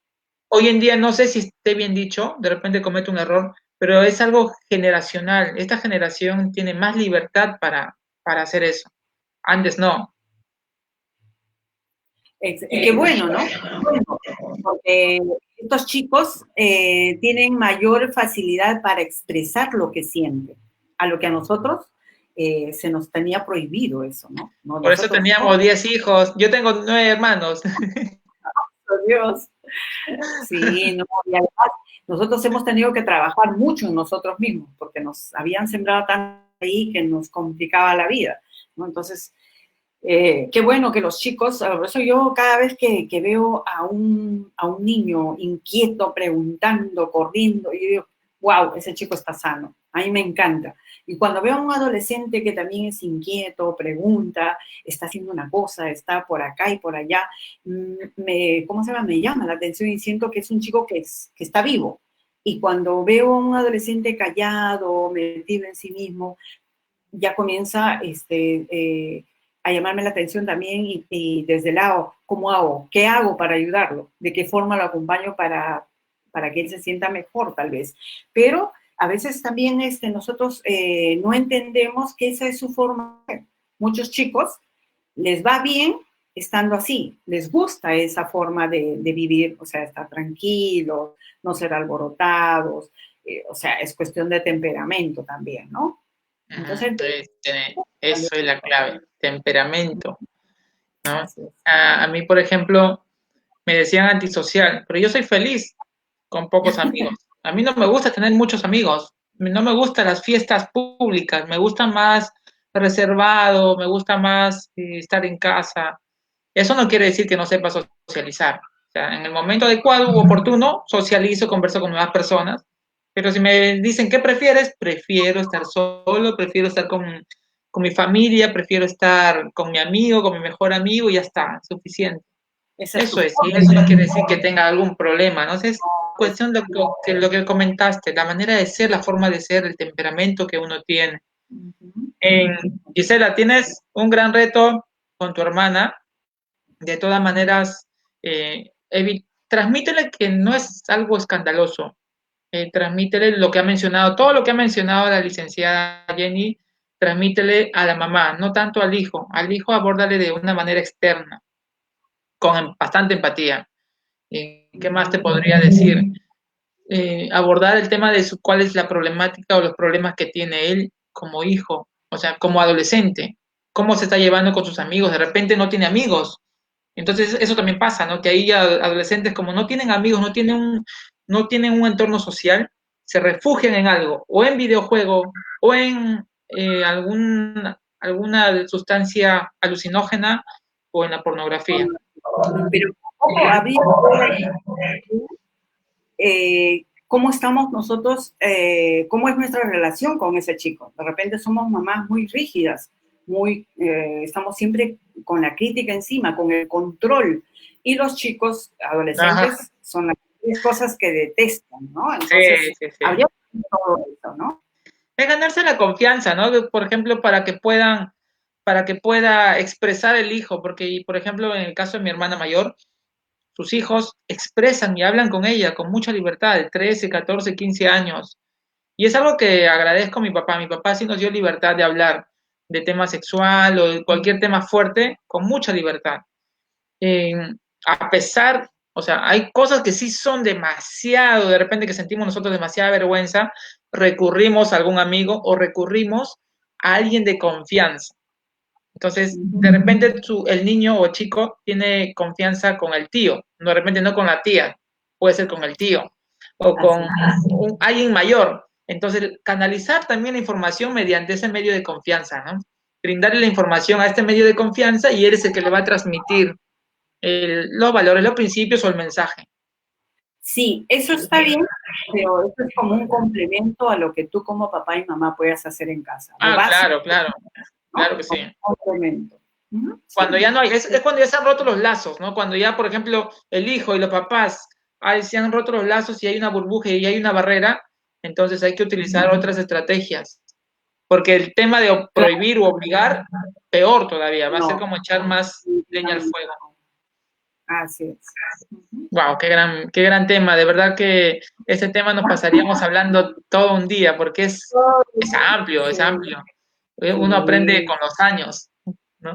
hoy en día no sé si esté bien dicho, de repente cometo un error, pero es algo generacional. Esta generación tiene más libertad para hacer eso. Antes no. Y qué bueno, ¿no? Bueno, porque estos chicos tienen mayor facilidad para expresar lo que sienten, a lo que a nosotros se nos tenía prohibido eso, ¿no? No, Por eso nosotros no, teníamos 10 hijos. Yo tengo 9 hermanos. por Dios. Sí, no, y además nosotros hemos tenido que trabajar mucho en nosotros mismos, porque nos habían sembrado tanto ahí que nos complicaba la vida, ¿no? Entonces, qué bueno que los chicos, por eso yo cada vez que veo a un niño inquieto, preguntando, corriendo, yo digo, wow, ese chico está sano, a mí me encanta. Y cuando veo a un adolescente que también es inquieto, pregunta, está haciendo una cosa, está por acá y por allá, ¿cómo se llama? Me llama la atención y siento que es un chico que está vivo. Y cuando veo a un adolescente callado, metido en sí mismo, ya comienza a llamarme la atención también y desde el lado, ¿cómo hago? ¿Qué hago para ayudarlo? ¿De qué forma lo acompaño para que él se sienta mejor tal vez? Pero a veces también nosotros no entendemos que esa es su forma. Muchos chicos les va bien estando así, les gusta esa forma de vivir, o sea, estar tranquilos, no ser alborotados, o sea, es cuestión de temperamento también, ¿no? Entonces, Entonces, eso es la clave, temperamento, ¿no? así es. A mí, por ejemplo, me decían antisocial, pero yo soy feliz con pocos amigos. A mí no me gusta tener muchos amigos, no me gustan las fiestas públicas, me gusta más reservado, me gusta más estar en casa. Eso no quiere decir que no sepa socializar. O sea, en el momento adecuado u oportuno, socializo, converso con nuevas personas. Pero si me dicen, ¿qué prefieres? Prefiero estar solo, prefiero estar con mi familia, prefiero estar con mi amigo, con mi mejor amigo y ya está, suficiente. Esa es tu Eso es, y forma. eso no quiere decir que tenga algún problema, ¿no? Es cuestión de lo que comentaste, la manera de ser, la forma de ser, el temperamento que uno tiene. Gisela, tienes un gran reto con tu hermana. De todas maneras, transmítele que no es algo escandaloso. Transmítele lo que ha mencionado, todo lo que ha mencionado la licenciada Jenny, transmítele a la mamá, no tanto al hijo. Al hijo abórdale de una manera externa, con bastante empatía. ¿Qué más te podría decir? Abordar el tema de cuál es la problemática o los problemas que tiene él como hijo, o sea, como adolescente, cómo se está llevando con sus amigos, de repente no tiene amigos, entonces eso también pasa, ¿no? Que ahí ya adolescentes como no tienen amigos, no tienen un entorno social, se refugian en algo, o en videojuego, o en alguna sustancia alucinógena, o en la pornografía. Pero ojo, habría que ver cómo estamos nosotros, cómo es nuestra relación con ese chico. De repente somos mamás muy rígidas, estamos siempre con la crítica encima, con el control. Y los chicos Ajá. adolescentes son las cosas que detestan, ¿no? Sí, Entonces, sí, sí. habría que ver todo eso, ¿no? Es ganarse la confianza, ¿no? Por ejemplo, para que pueda expresar el hijo, porque, por ejemplo, en el caso de mi hermana mayor, sus hijos expresan y hablan con ella con mucha libertad, de 13, 14, 15 años. Y es algo que agradezco a mi papá. Mi papá sí nos dio libertad de hablar de tema sexual o de cualquier tema fuerte con mucha libertad. Eh, a pesar, o sea, hay cosas que sí son demasiado, de repente que sentimos nosotros demasiada vergüenza, recurrimos a algún amigo o recurrimos a alguien de confianza. Entonces, de repente el niño o chico tiene confianza con el tío, de repente no con la tía, puede ser con el tío o con Así. alguien mayor. Entonces, canalizar también la información mediante ese medio de confianza, ¿no? Brindarle la información a este medio de confianza y él es el que le va a transmitir los valores, los principios o el mensaje. Sí, eso está bien, pero eso es como un complemento a lo que tú como papá y mamá puedas hacer en casa. Lo básico, Claro, claro, ¿no? claro que sí. Como un complemento. Cuando Sí, ya no hay, es cuando ya se han roto los lazos, ¿no? Cuando ya, por ejemplo, el hijo y los papás se han roto los lazos y hay una burbuja y hay una barrera, entonces hay que utilizar otras estrategias. Porque el tema de claro, prohibir o obligar, peor todavía, va a ser no, como echar más leña al definitivamente fuego. no. Así es. Ujú. Wow, qué gran tema. De verdad que ese tema nos pasaríamos hablando todo un día, porque es amplio, es Sí, amplio. Uno aprende sí, con los años, ¿no?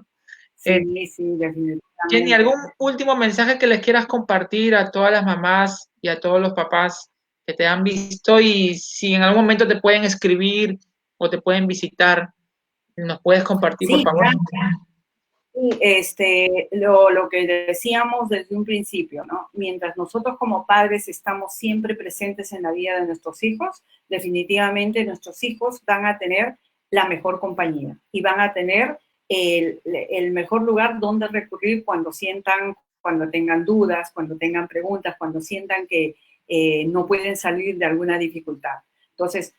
Eh, sí, sí, Jenny, definitivamente. ¿algún último mensaje que les quieras compartir a todas las mamás y a todos los papás que te han visto y si en algún momento te pueden escribir o te pueden visitar, nos puedes compartir, por Sí, favor? sí, lo que decíamos desde un principio, ¿no? Mientras nosotros como padres estamos siempre presentes en la vida de nuestros hijos, definitivamente nuestros hijos van a tener la mejor compañía y van a tener el mejor lugar donde recurrir cuando sientan, cuando tengan dudas, cuando tengan preguntas, cuando sientan que no pueden salir de alguna dificultad. Entonces,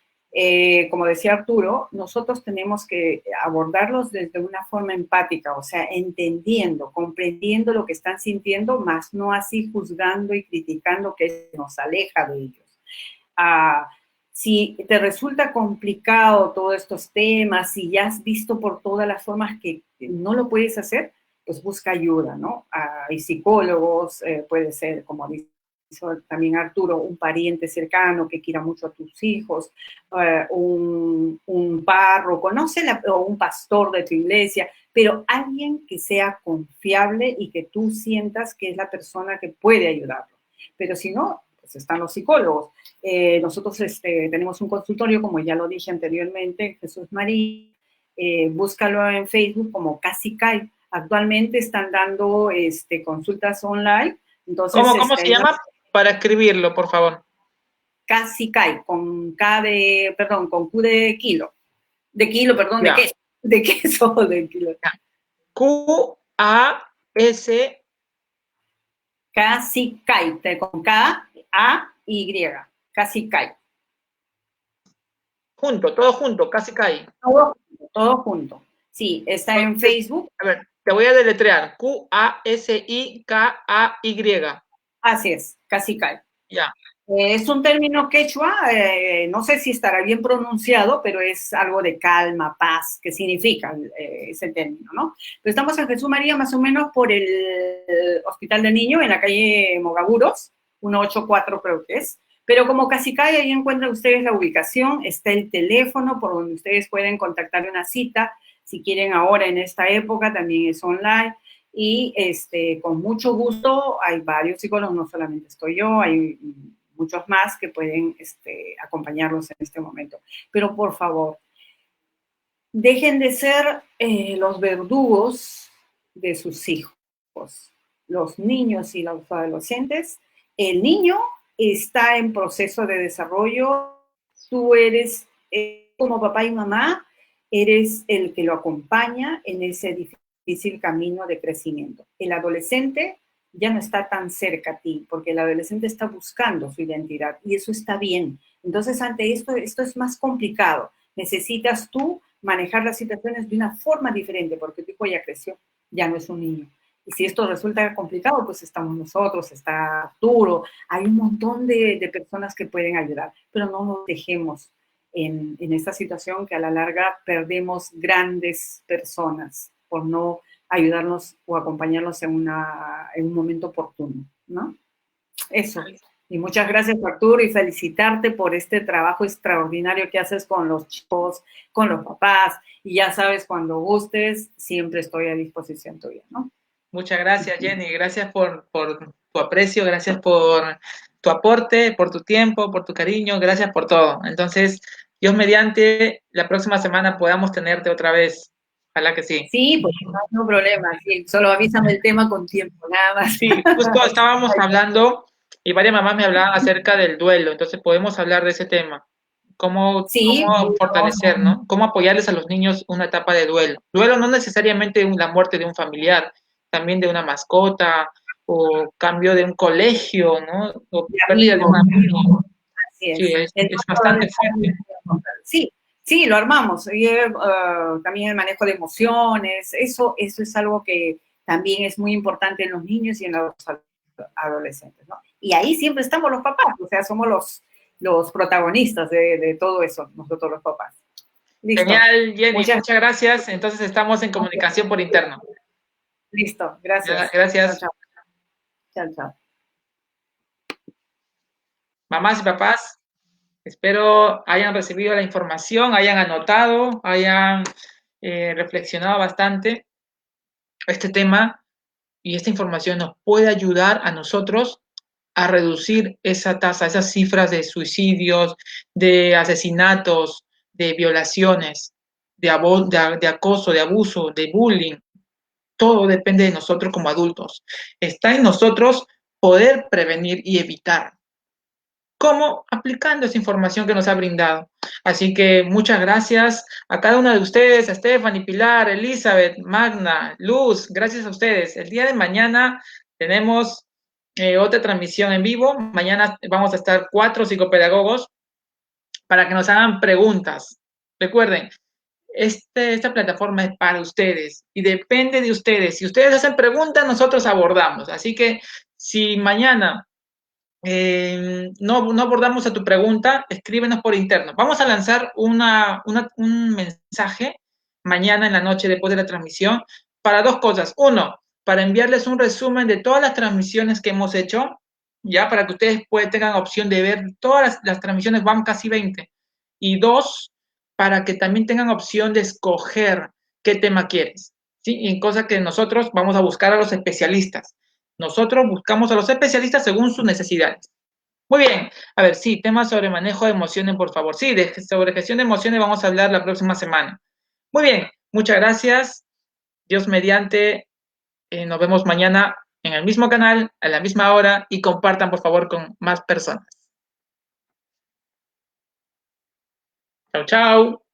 como decía Arturo, nosotros tenemos que abordarlos desde una forma empática, o sea, entendiendo, comprendiendo lo que están sintiendo, más no así juzgando y criticando que nos aleja de ellos. Ah, si te resulta complicado todos estos temas, si ya has visto por todas las formas que no lo puedes hacer, pues busca ayuda, ¿no? Hay psicólogos, puede ser, como dice también Arturo, un pariente cercano que quiera mucho a tus hijos, un párroco, no sé, o un pastor de tu iglesia, pero alguien que sea confiable y que tú sientas que es la persona que puede ayudarlo. Pero si no, pues están los psicólogos. Nosotros tenemos un consultorio, como ya lo dije anteriormente, Jesús María, búscalo en Facebook como Casi Kai. Actualmente están dando consultas online, entonces ¿Cómo se hay una llama? Para escribirlo, por favor. Casi Kai, con K de, perdón, con Q de kilo, perdón, Ya. de queso, de kilo. Q-A-S, Casi Kai, con K, A, Y, Casi Kai. todo junto, casi cae. Todo junto. Sí, está en Entonces, Facebook. a ver, te voy a deletrear. Q-A-S-I-K-A-Y. Así es, Casi Kai. Ya. Es un término quechua, no sé si estará bien pronunciado, pero es algo de calma, paz, que significa ese término, ¿no? Pero estamos en Jesús María más o menos por el Hospital de Niño, en la calle Mogaburos, 184 creo que es. Pero como casi cae, ahí encuentran ustedes la ubicación, está el teléfono por donde ustedes pueden contactar una cita, si quieren ahora en esta época, también es online. Y con mucho gusto, hay varios psicólogos, no solamente estoy yo, hay muchos más que pueden acompañarlos en este momento. Pero por favor, dejen de ser los verdugos de sus hijos, los niños y los adolescentes. El niño está en proceso de desarrollo, tú eres como papá y mamá, eres el que lo acompaña en ese difícil camino de crecimiento. El adolescente ya no está tan cerca a ti, porque el adolescente está buscando su identidad y eso está bien. Entonces, ante esto es más complicado. Necesitas tú manejar las situaciones de una forma diferente, porque tu hijo ya creció, ya no es un niño. Y si esto resulta complicado, pues estamos nosotros, está Arturo, hay un montón de personas que pueden ayudar, pero no nos dejemos en esta situación que a la larga perdemos grandes personas por no ayudarnos o acompañarnos en un momento oportuno, ¿no? Eso. Y muchas gracias, Arturo, y felicitarte por este trabajo extraordinario que haces con los chicos, con los papás. Y ya sabes, cuando gustes, siempre estoy a disposición tuya, ¿no? Muchas gracias, Jenny. Gracias por tu aprecio, gracias por tu aporte, por tu tiempo, por tu cariño, gracias por todo. Entonces, Dios mediante, la próxima semana podamos tenerte otra vez. Ojalá que sí. Sí, pues no hay problema. Sí, solo avísame el tema con tiempo, nada más. Sí, justo estábamos hablando y varias mamás me hablaban acerca del duelo, entonces podemos hablar de ese tema. Sí, Cómo fortalecer, ¿no? Cómo apoyarles a los niños una etapa de duelo. Duelo no necesariamente la muerte de un familiar, también de una mascota o cambio de un colegio, ¿no? O de pérdida de amigos. un amigo. Así Sí, es. es Entonces, bastante fuerte. sí, sí, lo armamos. Y, también el manejo de emociones, eso es algo que también es muy importante en los niños y en los adolescentes, ¿no? Y ahí siempre estamos los papás, o sea, somos los protagonistas de todo eso, nosotros los papás. Listo. Genial, Jenny, Muchas muchas gracias. Entonces estamos en gracias. comunicación por interno. Listo, gracias. Chao, Gracias. chao. Chao, chao. Mamás y papás, espero hayan recibido la información, hayan anotado, hayan reflexionado bastante este tema y esta información nos puede ayudar a nosotros a reducir esa tasa, esas cifras de suicidios, de asesinatos, de violaciones, de acoso, de abuso, de bullying. Todo depende de nosotros como adultos. Está en nosotros poder prevenir y evitar. ¿Cómo? Aplicando esa información que nos ha brindado. Así que muchas gracias a cada una de ustedes, a Stephanie, Pilar, Elizabeth, Magna, Luz, gracias a ustedes. El día de mañana tenemos otra transmisión en vivo. Mañana vamos a estar 4 psicopedagogos para que nos hagan preguntas. Recuerden, esta plataforma es para ustedes y depende de ustedes. Si ustedes hacen preguntas, nosotros abordamos. Así que si mañana no abordamos a tu pregunta, escríbenos por interno. Vamos a lanzar un mensaje mañana en la noche después de la transmisión para dos cosas. Uno, para enviarles un resumen de todas las transmisiones que hemos hecho, ya para que ustedes tengan opción de ver todas las transmisiones, van casi 20. Y dos, para que también tengan opción de escoger qué tema quieres. ¿Sí? Y cosa que nosotros vamos a buscar a los especialistas. Nosotros buscamos a los especialistas según sus necesidades. Muy bien, a ver, sí, temas sobre manejo de emociones, por favor. Sí, sobre gestión de emociones vamos a hablar la próxima semana. Muy bien, muchas gracias. Dios mediante, nos vemos mañana en el mismo canal, a la misma hora y compartan, por favor, con más personas. Chao, chao.